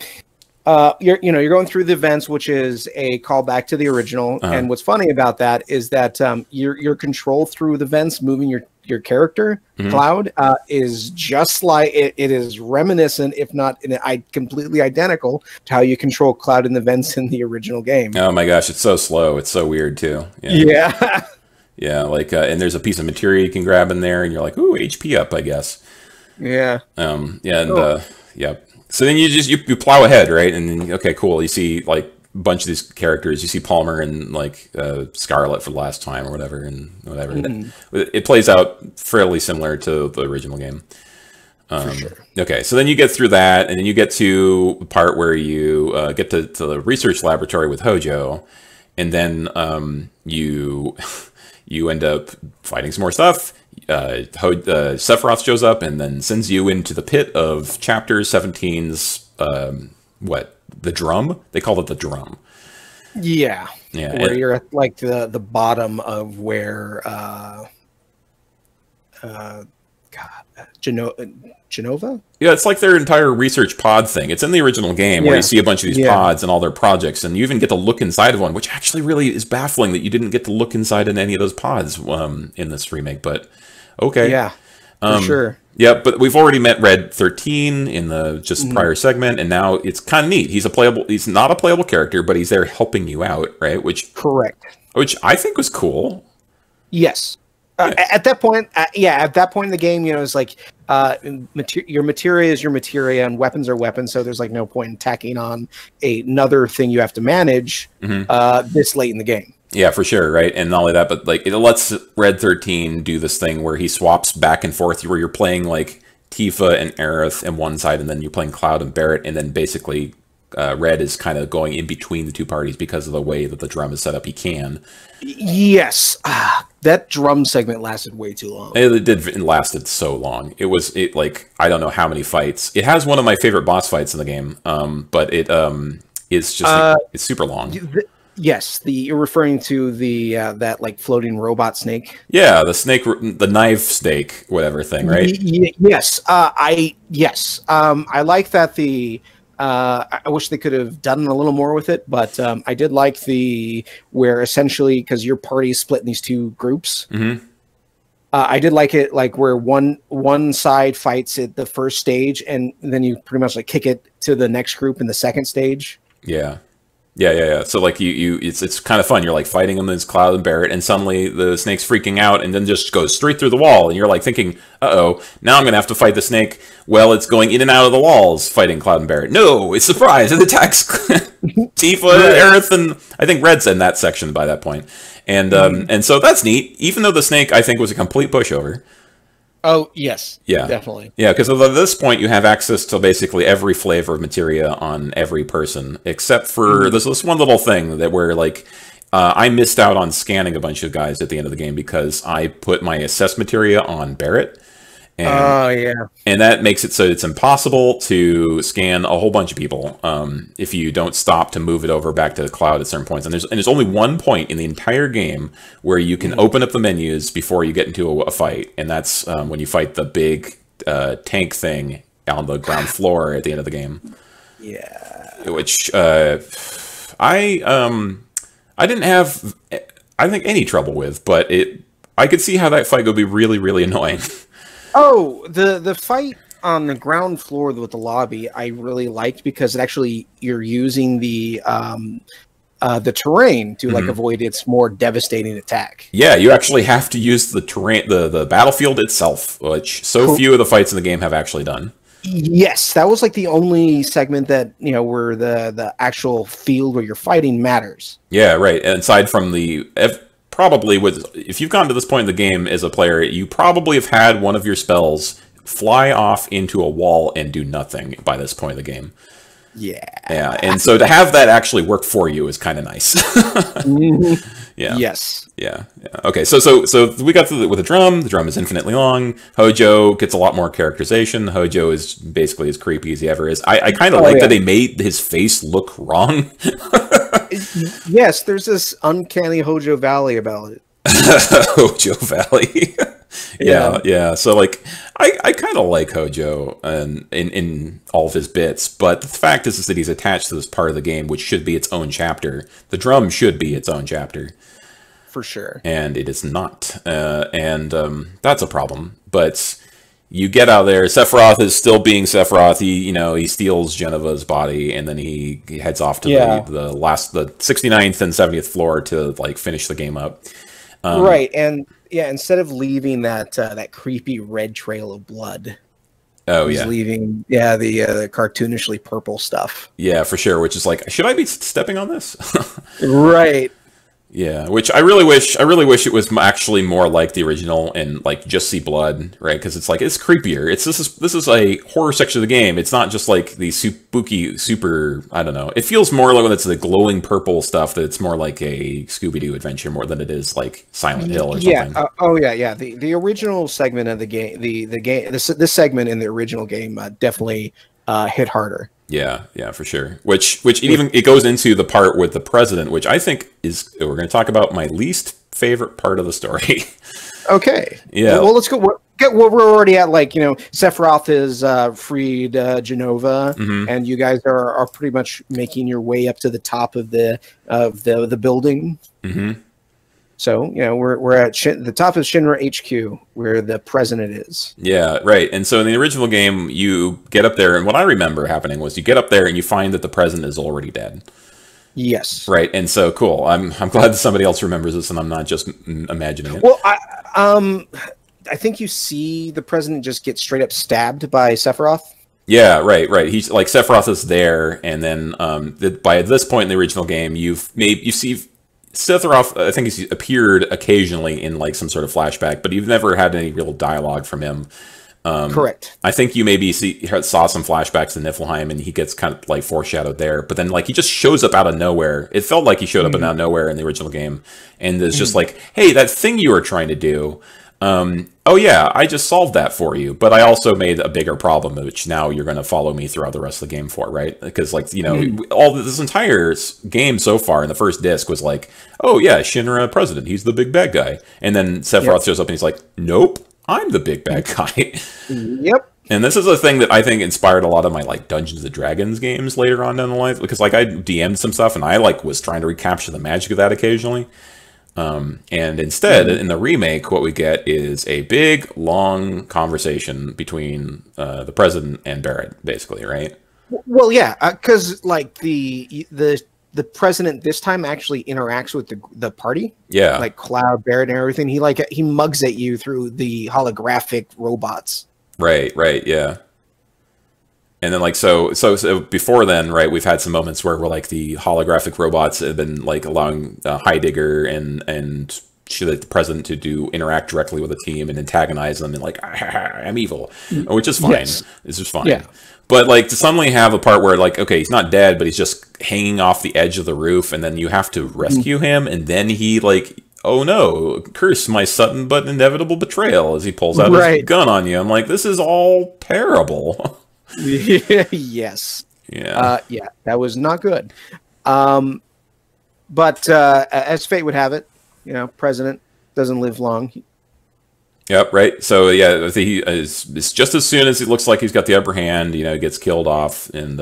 You're going through the events, which is a callback to the original. And what's funny about that is that your control through the vents, moving your character, Cloud, is just like it is reminiscent, if not completely identical to how you control Cloud in the vents in the original game. Oh my gosh, it's so slow. It's so weird too. Yeah. Yeah, like and there's a piece of materia you can grab in there, and you're like, ooh, HP up, I guess. Yeah. Yeah. So then you plow ahead, right? And then, okay, cool. You see like a bunch of these characters. You see Palmer and like Scarlet for the last time or whatever, and whatever. It plays out fairly similar to the original game. For sure. Okay, so then you get through that, and then you get to the part where you get to the research laboratory with Hojo, and then you end up fighting some more stuff. Sephiroth shows up and then sends you into the pit of Chapter 17's the drum? They call it the drum. Yeah. Where you're at like the bottom of where Genova? Yeah, it's like their entire research pod thing. It's in the original game where you see a bunch of these pods and all their projects, and you even get to look inside of one, which actually really is baffling that you didn't get to look inside in any of those pods in this remake, but okay. Yeah, for sure. Yeah, but we've already met Red 13 in the prior segment, and now it's kind of neat. He's not a playable character, but he's there helping you out, right? Correct. Which I think was cool. Yes. At that point, in the game, it's like your materia is your materia, and weapons are weapons. So there's like no point in tacking on another thing you have to manage this late in the game. Yeah, for sure, right? And not only that, but like it lets Red 13 do this thing where he swaps back and forth, where you're playing like Tifa and Aerith in one side, and then you're playing Cloud and Barret, and then basically Red is kind of going in between the two parties because of the way that the drum is set up. He can. Yes. That drum segment lasted way too long. It lasted so long. It like I don't know how many fights. It has one of my favorite boss fights in the game. But it's just it's super long. Yes, you're referring to the that like floating robot snake. Yeah, the snake, the knife snake, whatever thing, right? Yes. I like that I wish they could have done a little more with it, but I did like where essentially, because your party is split in these two groups. I did like it, like where one side fights at the first stage, and then you pretty much like kick it to the next group in the second stage. Yeah. So like it's kind of fun. You're like fighting him as Cloud and Barret, and suddenly the snake's freaking out, and then just goes straight through the wall, and you're like thinking, "Uh-oh, now I'm gonna have to fight the snake." Well, it's going in and out of the walls, fighting Cloud and Barret. No, it's surprise! It attacks Tifa, Aerith, and I think Red's in that section by that point, and so that's neat. Even though the snake, I think, was a complete pushover. Oh, yes. Yeah. Definitely. Yeah, because at this point, you have access to basically every flavor of materia on every person, except for this one little thing where, like, I missed out on scanning a bunch of guys at the end of the game because I put my assess materia on Barret. And that makes it so it's impossible to scan a whole bunch of people if you don't stop to move it over back to the Cloud at certain points. And there's only one point in the entire game where you can open up the menus before you get into a fight, and that's when you fight the big tank thing on the ground floor at the end of the game. Yeah. Which I didn't have, I think, any trouble with, but I could see how that fight would be really, really annoying. Oh, the fight on the ground floor with the lobby, I really liked because it actually you're using the the terrain to like avoid its more devastating attack. Yeah, you actually have to use the terrain, the battlefield itself, which so few of the fights in the game have actually done. Yes, that was like the only segment that, you know, where the actual field where you're fighting matters. Yeah, right. And aside from probably if you've gotten to this point in the game as a player, you probably have had one of your spells fly off into a wall and do nothing by this point in the game. Yeah. Yeah, and so to have that actually work for you is kind of nice. Yeah. Yes. Yeah. Okay, so we got with the drum. The drum is infinitely long. Hojo gets a lot more characterization. Hojo is basically as creepy as he ever is. I kind of like that they made his face look wrong. Yes, there's this uncanny Hojo Valley about it. Hojo Valley. Yeah. So like, I kind of like Hojo and in all of his bits, but the fact is that he's attached to this part of the game, which should be its own chapter. The drum should be its own chapter, for sure, and it is not, and that's a problem. But you get out there. Sephiroth is still being Sephiroth. He steals Genova's body, and then he heads off to the 69th and 70th floor to like finish the game up. Right, and instead of leaving that creepy red trail of blood, he's leaving the cartoonishly purple stuff. Yeah, for sure. Which is like, should I be stepping on this? Right. Yeah, which I really wish it was actually more like the original and like just see blood, right? Because it's like, it's creepier. This is a horror section of the game. It's not just like the spooky super. I don't know. It feels more like when it's the glowing purple stuff. That it's more like a Scooby-Doo adventure more than it is like Silent Hill or something. Yeah. The original segment of the game, this segment in the original game definitely hit harder. Yeah, for sure. Which it goes into the part with the president, which I think we're going to talk about my least favorite part of the story. Okay. Yeah. Well, let's go. We're already at, like, Sephiroth is freed Genova, and you guys are pretty much making your way up to the top of the building. Mm-hmm. So, we're at the top of Shinra HQ, where the president is. Yeah, right. And so in the original game, you get up there, and what I remember happening was you get up there and you find that the president is already dead. Yes. Right. And so, cool. I'm glad that somebody else remembers this, and I'm not just imagining it. Well, I think you see the president just get straight up stabbed by Sephiroth. Yeah, right. He's like, Sephiroth is there, and then by this point in the original game, you see Sephiroth, I think he's appeared occasionally in like some sort of flashback, but you've never had any real dialogue from him. Correct. I think you maybe saw some flashbacks to Niflheim, and he gets kind of like foreshadowed there. But then like he just shows up out of nowhere. It felt like he showed up out of nowhere in the original game, and it's just like, hey, that thing you were trying to do. Oh yeah, I just solved that for you, but I also made a bigger problem, which now you're going to follow me throughout the rest of the game for, right? Because like, all this entire game so far in the first disc was like, oh yeah, Shinra president, he's the big bad guy. And then Sephiroth shows up and he's like, nope, I'm the big bad guy. Yep. And this is a thing that I think inspired a lot of my like Dungeons and Dragons games later on down the line, because like I DM'd some stuff and I like was trying to recapture the magic of that occasionally. And instead, in the remake, what we get is a big, long conversation between the president and Barrett, basically, right? Well, yeah, because like the president this time actually interacts with the party. Yeah, like Cloud, Barrett, and everything. He mugs at you through the holographic robots. Right, yeah. And then, like, so before then, right, we've had some moments where we're like the holographic robots have been like allowing Heidegger and the president to interact directly with the team and antagonize them and like, I'm evil, which is fine. Yes. This is fine. Yeah. But like to suddenly have a part where like, okay, he's not dead, but he's just hanging off the edge of the roof, and then you have to rescue him, and then he like, oh no, curse my sudden but inevitable betrayal as he pulls out his gun on you. I'm like, this is all terrible. Yes. Yeah. That was not good. But as fate would have it, president doesn't live long. Yep. Right. So yeah, it's just as soon as it looks like he's got the upper hand, he gets killed off and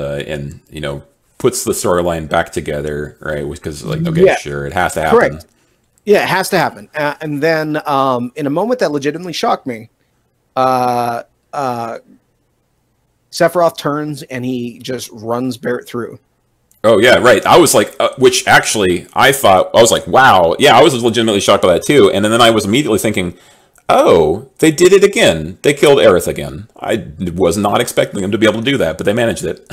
puts the storyline back together, right? Because like, okay, sure, it has to happen. Correct. Yeah, it has to happen. And then in a moment that legitimately shocked me, Sephiroth turns and he just runs Barrett through. Oh yeah, right. I was like, which actually I thought I was like, wow, yeah, I was legitimately shocked by that too. And then I was immediately thinking, oh, they did it again. They killed Aerith again. I was not expecting them to be able to do that, but they managed it.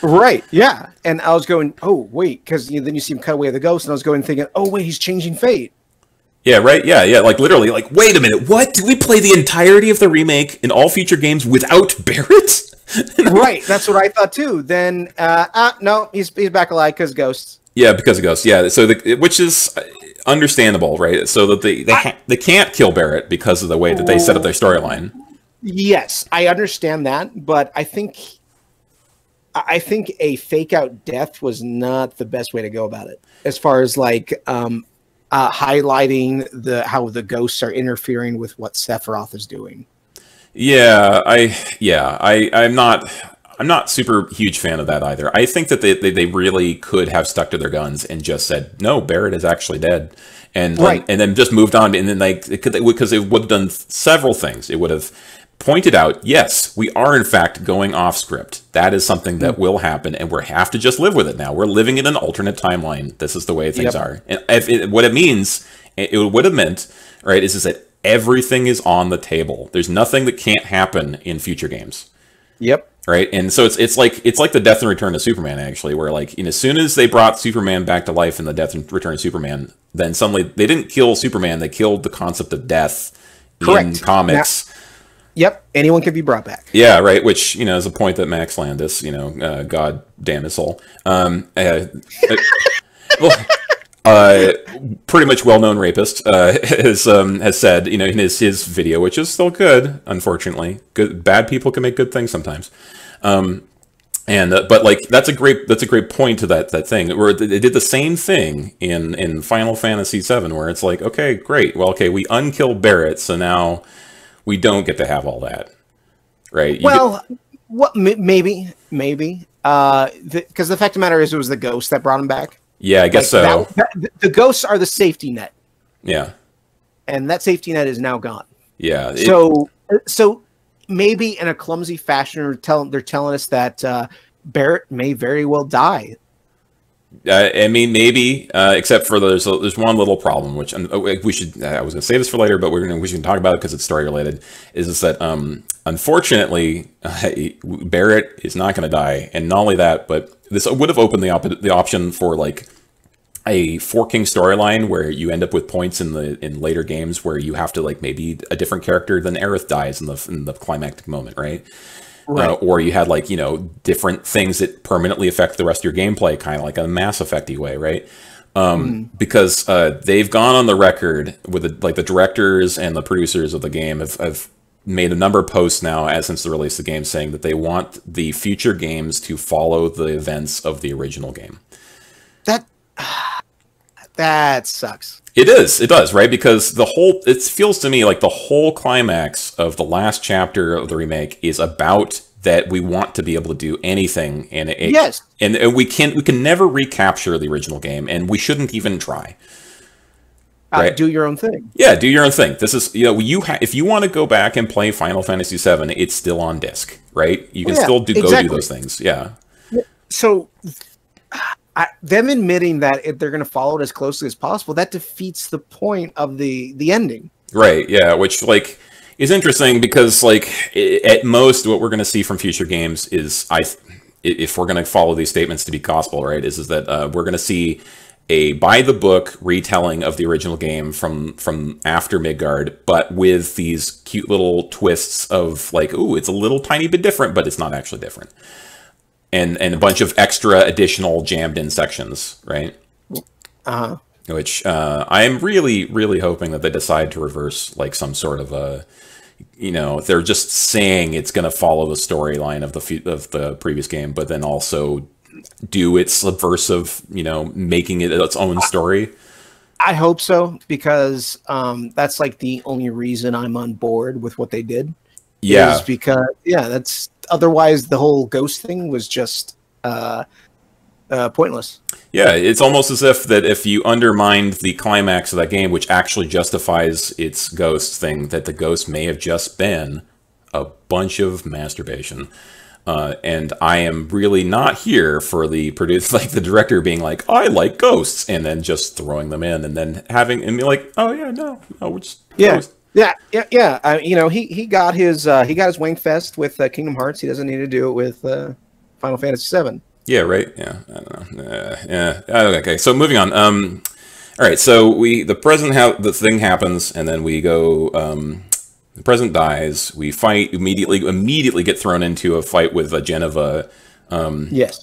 Right. Yeah. And I was going, oh wait, because then you see him cut away the ghost, and I was going thinking, oh wait, he's changing fate. Yeah, right. Yeah, yeah. Like literally, like, wait a minute, what? Did we play the entirety of the remake in all future games without Barrett? Right. That's what I thought too. Then, no, he's back alive because ghosts. Yeah, because of ghosts. Yeah, so which is understandable, right? So that they can't kill Barrett because of the way that they set up their storyline. Yes, I understand that, but I think a fake out death was not the best way to go about it, as far as like highlighting how the ghosts are interfering with what Sephiroth is doing. Yeah, I'm not super huge fan of that either. I think that they really could have stuck to their guns and just said, no, Barrett is actually dead, and right. And then just moved on, and then because it would have done several things. It would have pointed out, yes, we are in fact going off script. That is something that will happen, and we have to just live with it now. We're living in an alternate timeline. This is the way things are. And what it means, it would have meant, right, is that everything is on the table. There's nothing that can't happen in future games. Yep. Right, and so it's like the death and return of Superman, actually, where like as soon as they brought Superman back to life in the death and return of Superman, then suddenly they didn't kill Superman; they killed the concept of death in comics. Yep, anyone can be brought back. Yeah, right. Which is a point that Max Landis, God damn his soul, pretty much well-known rapist, has said, in his video, which is still good, unfortunately. Bad people can make good things sometimes. But like that's a great point to that thing where they did the same thing in Final Fantasy VII, where it's like, okay, great, well, okay, we unkill Barrett, so now we don't get to have all that, right? Maybe, because the fact of the matter is, it was the ghost that brought him back. Yeah, I guess so. The ghosts are the safety net. Yeah, and that safety net is now gone. Yeah. So maybe in a clumsy fashion, they're telling us that Barrett may very well die. I mean, maybe, except for there's one little problem, which we should. I was going to say this for later, but we should talk about it because it's story related. Is that unfortunately Barrett is not going to die, and not only that, but this would have opened the option for like a forking storyline where you end up with points in later games where you have to like maybe a different character than Aerith dies in the climactic moment, right? Right. Or you had like different things that permanently affect the rest of your gameplay, kind of like a Mass Effect-y way, right? Because they've gone on the record with the directors and the producers of the game have made a number of posts now since the release of the game saying that they want the future games to follow the events of the original game. That sucks. It does, right? Because it feels to me like the whole climax of the last chapter of the remake is about that we want to be able to do anything, and yes, and we can never recapture the original game, and we shouldn't even try. Right? Do your own thing. Yeah, do your own thing. This is if you want to go back and play Final Fantasy VII, it's still on disc, right? You can still go do those things. Yeah. So. Them admitting that if they're going to follow it as closely as possible, that defeats the point of the ending. Right. Yeah. Which is interesting because at most what we're going to see from future games is if we're going to follow these statements to be gospel, right, is that we're going to see a by the book retelling of the original game from after Midgard, but with these cute little twists of ooh, it's a little tiny bit different, but it's not actually different. And a bunch of extra additional jammed in sections, right? Which I am really, really hoping that they decide to reverse some sort of a, they're just saying it's going to follow the storyline of the previous game, but then also do its subversive, making it its own story. I hope so, because that's the only reason I'm on board with what they did. Yeah, is because that's. Otherwise, the whole ghost thing was just pointless. Yeah, it's almost as if you undermined the climax of that game, which actually justifies its ghost thing, that the ghost may have just been a bunch of masturbation. And I am really not here for the the director being like, I like ghosts, and then just throwing them in, and then having and be like, oh yeah, no, we're just ghosts. Yeah. You know, he got his Wayne Fest with Kingdom Hearts. He doesn't need to do it with Final Fantasy VII. Yeah, right. Yeah, I don't know. Yeah. Okay, so moving on. All right, so the thing happens, and then we go. The president dies. We fight immediately get thrown into a fight with a Geneva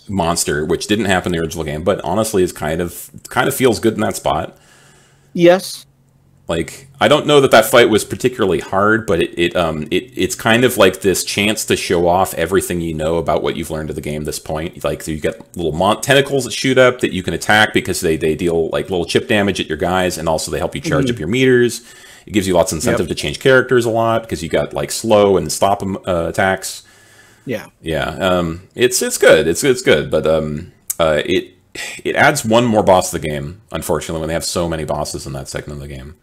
monster, which didn't happen in the original game, but honestly is kind of feels good in that spot. Yes. Like, I don't know that fight was particularly hard, but it's kind of like this chance to show off everything you know about what you've learned of the game at this point. Like, you get little tentacles that shoot up that you can attack because they deal like little chip damage at your guys, and also they help you charge up your meters. It gives you lots of incentive to change characters a lot because you got like slow and stop attacks. Yeah. It's good. It's good, but it adds one more boss to the game. Unfortunately, when they have so many bosses in that segment of the game.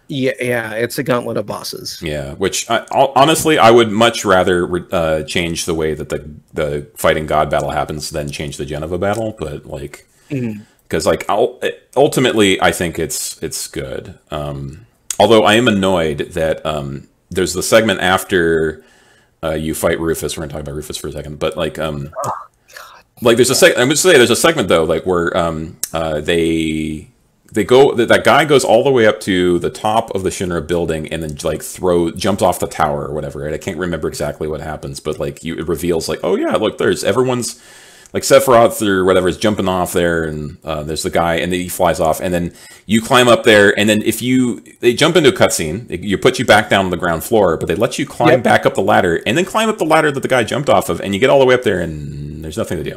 Yeah, it's a gauntlet of bosses. Yeah, which honestly, I would much rather change the way that the fighting god battle happens than change the Geneva battle. But like, because like ultimately, I think it's good. Although I am annoyed that there's the segment after you fight Rufus. We're gonna talk about Rufus for a second, but like like there's a I'm gonna say there's a segment though, like where they go that guy goes all the way up to the top of the Shinra building and then like jumps off the tower or whatever. Right? I can't remember exactly what happens, but like it reveals like, oh yeah, look, there's everyone's like Sephiroth or whatever is jumping off there, and there's the guy, and then he flies off, and then you climb up there, and then they jump into a cutscene, you put you back down on the ground floor, but they let you climb back up the ladder, and then climb up the ladder that the guy jumped off of, and you get all the way up there, and there's nothing to do.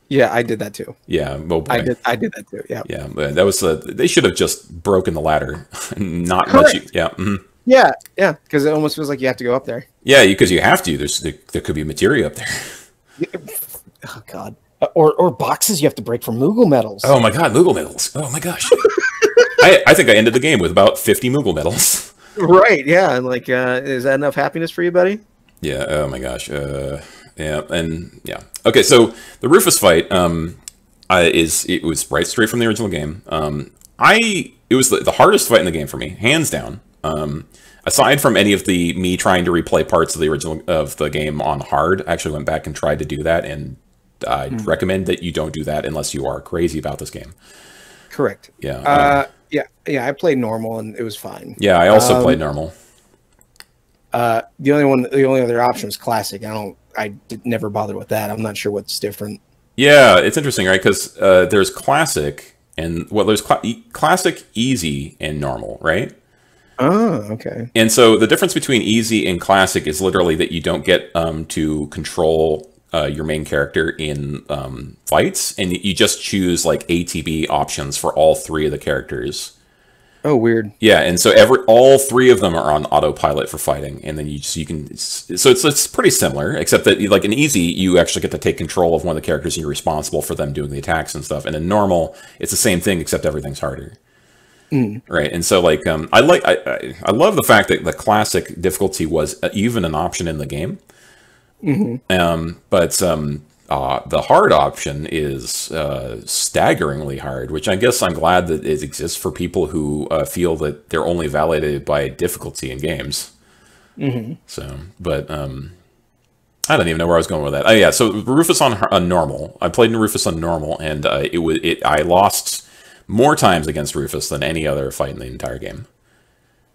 Yeah, I did that too. Yeah, well, I did that too. Yeah. Yeah, but that was they should have just broken the ladder, not much. Yeah. Yeah, because it almost feels like you have to go up there. Yeah, because you have to. There could be materia up there. Oh God. Or boxes you have to break for Moogle medals. Oh my God, Moogle medals! Oh my gosh. I think I ended the game with about 50 Moogle medals. Right. Yeah. And like, is that enough happiness for you, buddy? Yeah. Oh my gosh. Yeah. And yeah. Okay. So the Rufus fight it was right straight from the original game. It was the hardest fight in the game for me, hands down. Aside from any of me trying to replay parts of the original of the game on hard, I actually went back and tried to do that, and I'd recommend that you don't do that unless you are crazy about this game. Correct. Yeah. Yeah. I played normal and it was fine. Yeah, I also played normal. The only other option was classic. Never bothered with that. I'm not sure what's different. Yeah, it's interesting, right? Because there's classic and there's classic, easy, and normal, right? Oh, okay. And so the difference between easy and classic is literally that you don't get to control your main character in fights, and you just choose like ATB options for all three of the characters. Oh, weird. Yeah, and so all three of them are on autopilot for fighting, and then you can. So it's pretty similar, except that like in easy, you actually get to take control of one of the characters, and you're responsible for them doing the attacks and stuff. And in normal, it's the same thing, except everything's harder. Right, and so like I love the fact that the classic difficulty was even an option in the game. But the hard option is staggeringly hard, which I guess I'm glad that it exists for people who feel that they're only validated by difficulty in games. So, but I don't even know where I was going with that. Oh yeah, so Rufus on normal. I played Rufus on normal, and I lost more times against Rufus than any other fight in the entire game.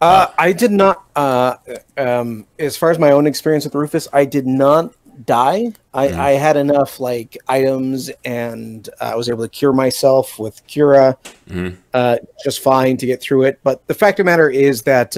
I did not. As far as my own experience with Rufus, I did not die. I had enough like items, and I was able to cure myself with Cura just fine to get through it. But the fact of the matter is that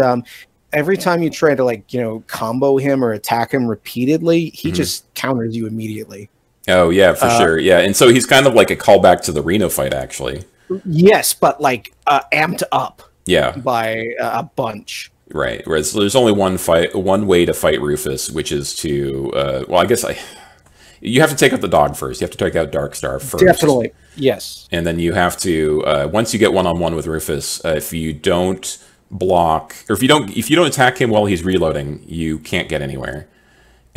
every time you try to combo him or attack him repeatedly, he just counters you immediately. Oh yeah, for sure. Yeah, and so he's kind of like a callback to the Reno fight, actually. Yes, but like amped up. Yeah, by a bunch. Right. Whereas there's only one way to fight Rufus, which is to well, I guess you have to take out the dog first. You have to take out Darkstar first. Definitely. Yes. And then you have to once you get one-on-one with Rufus, if you don't block or if you don't attack him while he's reloading, you can't get anywhere.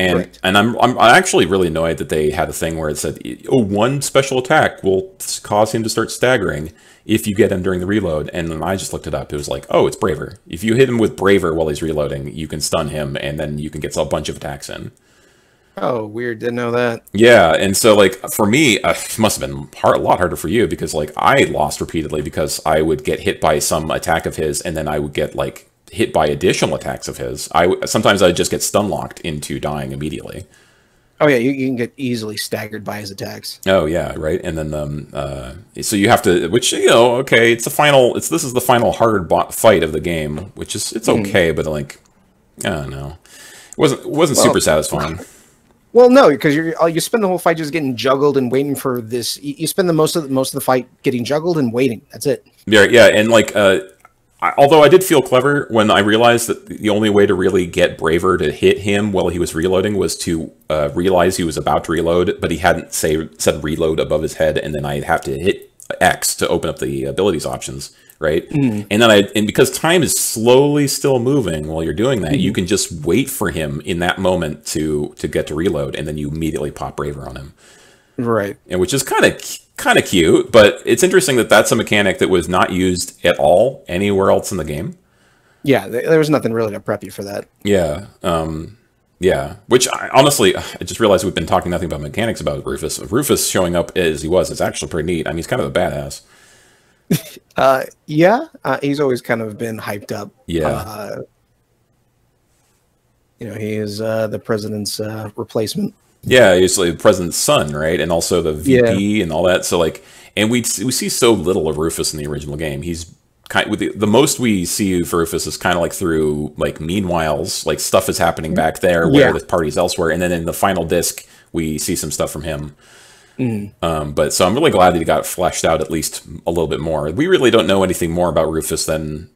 And I'm actually really annoyed that they had a thing where it said, oh, one special attack will cause him to start staggering if you get him during the reload. And when I just looked it up, it was like, oh, it's Braver. If you hit him with Braver while he's reloading, you can stun him, and then you can get a bunch of attacks in. Oh, weird. Didn't know that. Yeah, and so, like, for me, it must have been a lot harder for you, because, like, I lost repeatedly because I would get hit by some attack of his, and then I would get, like, hit by additional attacks of his. Sometimes I'd just get stun locked into dying immediately. Oh yeah, you can get easily staggered by his attacks. Oh yeah, right. And then so you have to, which, you know, okay, this is the final hard fight of the game, which is it's okay, but like, I don't know, it wasn't super satisfying. Well, no, because you spend the whole fight just getting juggled and waiting for this. You spend the most of the fight getting juggled and waiting. That's it. Yeah, and like, although I did feel clever when I realized that the only way to really get Braver to hit him while he was reloading was to realize he was about to reload, but he hadn't said reload above his head, and then I'd have to hit X to open up the abilities options, right? And then because time is slowly still moving while you're doing that, you can just wait for him in that moment to get to reload, and then you immediately pop Braver on him. Right. And which is kind of cute, but it's interesting that that's a mechanic that was not used at all anywhere else in the game. Yeah, there was nothing really to prep you for that. Yeah. Yeah. Which, honestly, I just realized we've been talking nothing about mechanics about Rufus. Rufus showing up as he was is actually pretty neat. I mean, he's kind of a badass. Yeah. He's always kind of been hyped up. Yeah. You know, he is the president's replacement. Yeah, he's like the president's son, right? And also the VP and all that. So, like, and we see so little of Rufus in the original game. He's kind with the most we see for Rufus is kind of like through like meanwhiles, like stuff is happening back there where the party's elsewhere, and then in the final disc we see some stuff from him. But so I'm really glad that he got fleshed out at least a little bit more. We really don't know anything more about Rufus than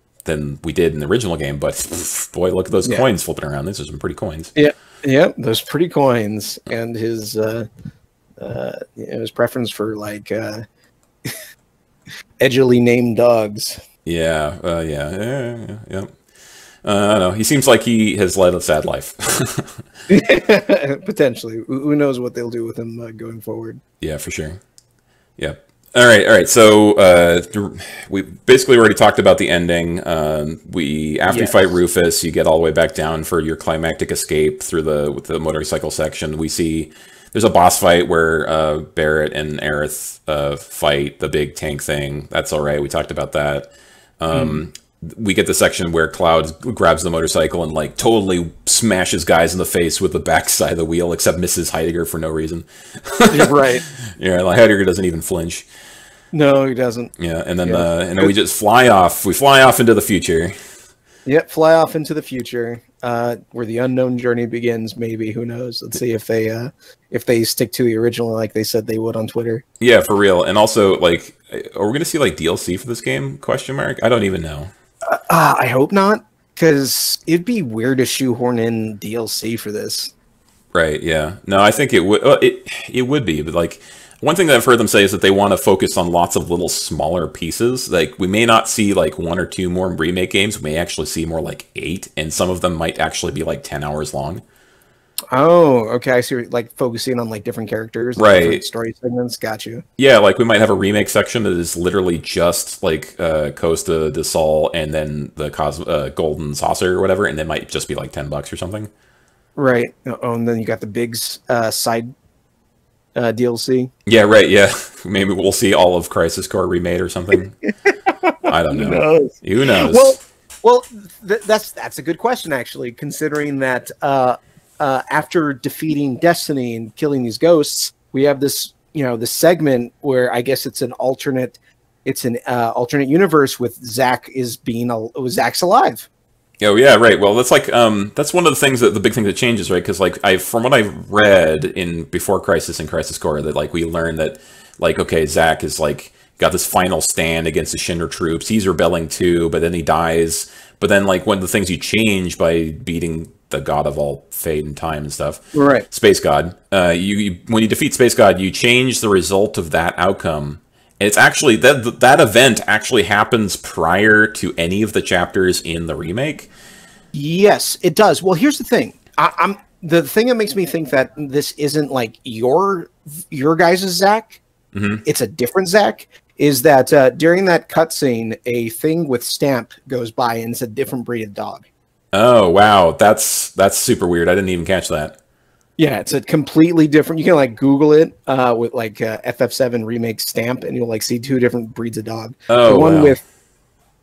we did in the original game, but boy, look at those coins flipping around. These are some pretty coins. Yeah, those pretty coins, and his preference for like edgily named dogs. Yeah. I don't know. He seems like he has led a sad life. Potentially. Who knows what they'll do with him going forward? Yeah, for sure. Yeah. All right. So we basically already talked about the ending. After you fight Rufus, you get all the way back down for your climactic escape with the motorcycle section. We see there's a boss fight where Barrett and Aerith fight the big tank thing. That's all right. We talked about that. We get the section where Cloud grabs the motorcycle and like totally smashes guys in the face with the backside of the wheel, except misses Heidegger for no reason. Right. Yeah, like Heidegger doesn't even flinch. No, he doesn't. Yeah, and then we just fly off. We fly off into the future. Yep, fly off into the future, where the unknown journey begins. Maybe, who knows? Let's see if they stick to the original like they said they would on Twitter. Yeah, for real. And also, like, are we gonna see like DLC for this game? Question mark. I don't even know. I hope not, because it'd be weird to shoehorn in DLC for this. Right. Yeah. No, I think it would. It would be, but like one thing that I've heard them say is that they want to focus on lots of little smaller pieces. Like we may not see like 1 or 2 more remake games. We may actually see more like 8, and some of them might actually be like 10 hours long. Oh, okay. I see. Like focusing on like different characters, right? Different story segments. Got you. Yeah, like we might have a remake section that is literally just like Costa de Sol and then the Golden Saucer or whatever, and it might just be like $10 or something. Right. Oh, and then you got the big side DLC. Yeah. Right. Yeah. Maybe we'll see all of Crisis Core remade or something. I don't know. Who knows? Well, that's a good question actually, considering that. After defeating Destiny and killing these ghosts, we have this, this segment where I guess it's an alternate universe with Zack's alive. Oh yeah, right. Well, that's like that's one of the things the big thing that changes, right? Because like from what I've read in before Crisis and Crisis Core, that like we learned that like okay, Zack is like got this final stand against the Shinra troops. He's rebelling too, but then he dies. But then like one of the things you change by beating the god of all fate and time and stuff, right? Space God. You when you defeat Space God, you change the result of that outcome. And it's actually that event actually happens prior to any of the chapters in the remake. Yes, it does. Well, here's the thing. the thing that makes me think that this isn't like your guys' Zack, it's a different Zack, is that during that cutscene, a thing with stamp goes by and it's a different breed of dog. Oh wow, that's super weird. I didn't even catch that. Yeah, it's a completely different. You can like Google it with like FF7 remake stamp, and you'll like see two different breeds of dog. Oh, the one wow. with,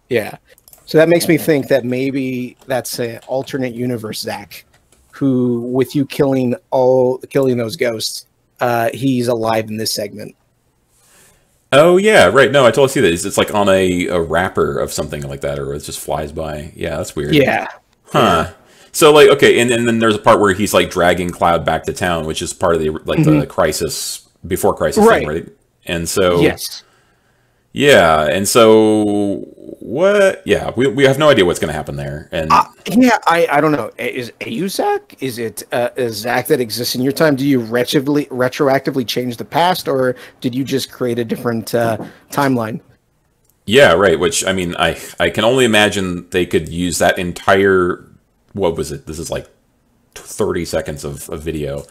yeah. So that makes me think that maybe that's an alternate universe Zack, who with you killing those ghosts, he's alive in this segment. Oh yeah, right. No, I totally see that. It's like on a wrapper of something like that, or it just flies by. Yeah, that's weird. Yeah. Huh. Yeah. So like, okay, and then there's a part where he's like dragging Cloud back to town, which is part of the like the crisis before crisis thing, right? And so Yes. yeah, and so what? Yeah, we have no idea what's going to happen there. And Yeah, I don't know. Is AU Zack? Is it a Zack that exists in your time? Do you retroactively change the past, or did you just create a different timeline? yeah, right. Which I mean, I can only imagine they could use that entire, what was it? This is like 30 seconds of video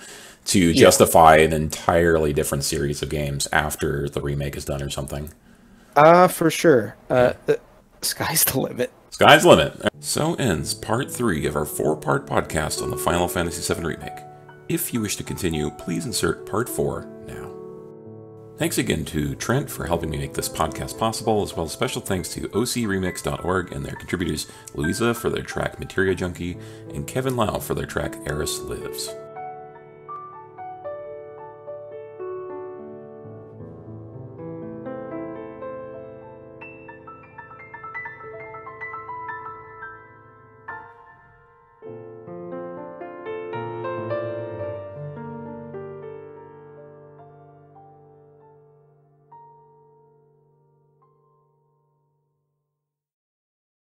to justify an entirely different series of games after the remake is done or something. For sure. The sky's the limit. Sky's the limit. So ends part 3 of our 4-part podcast on the Final Fantasy VII Remake. If you wish to continue, please insert part 4 now. Thanks again to Trent for helping me make this podcast possible, as well as special thanks to ocremix.org and their contributors LuIzA for their track Materia Junkie, and Kevin Lau for their track Aeris Lives.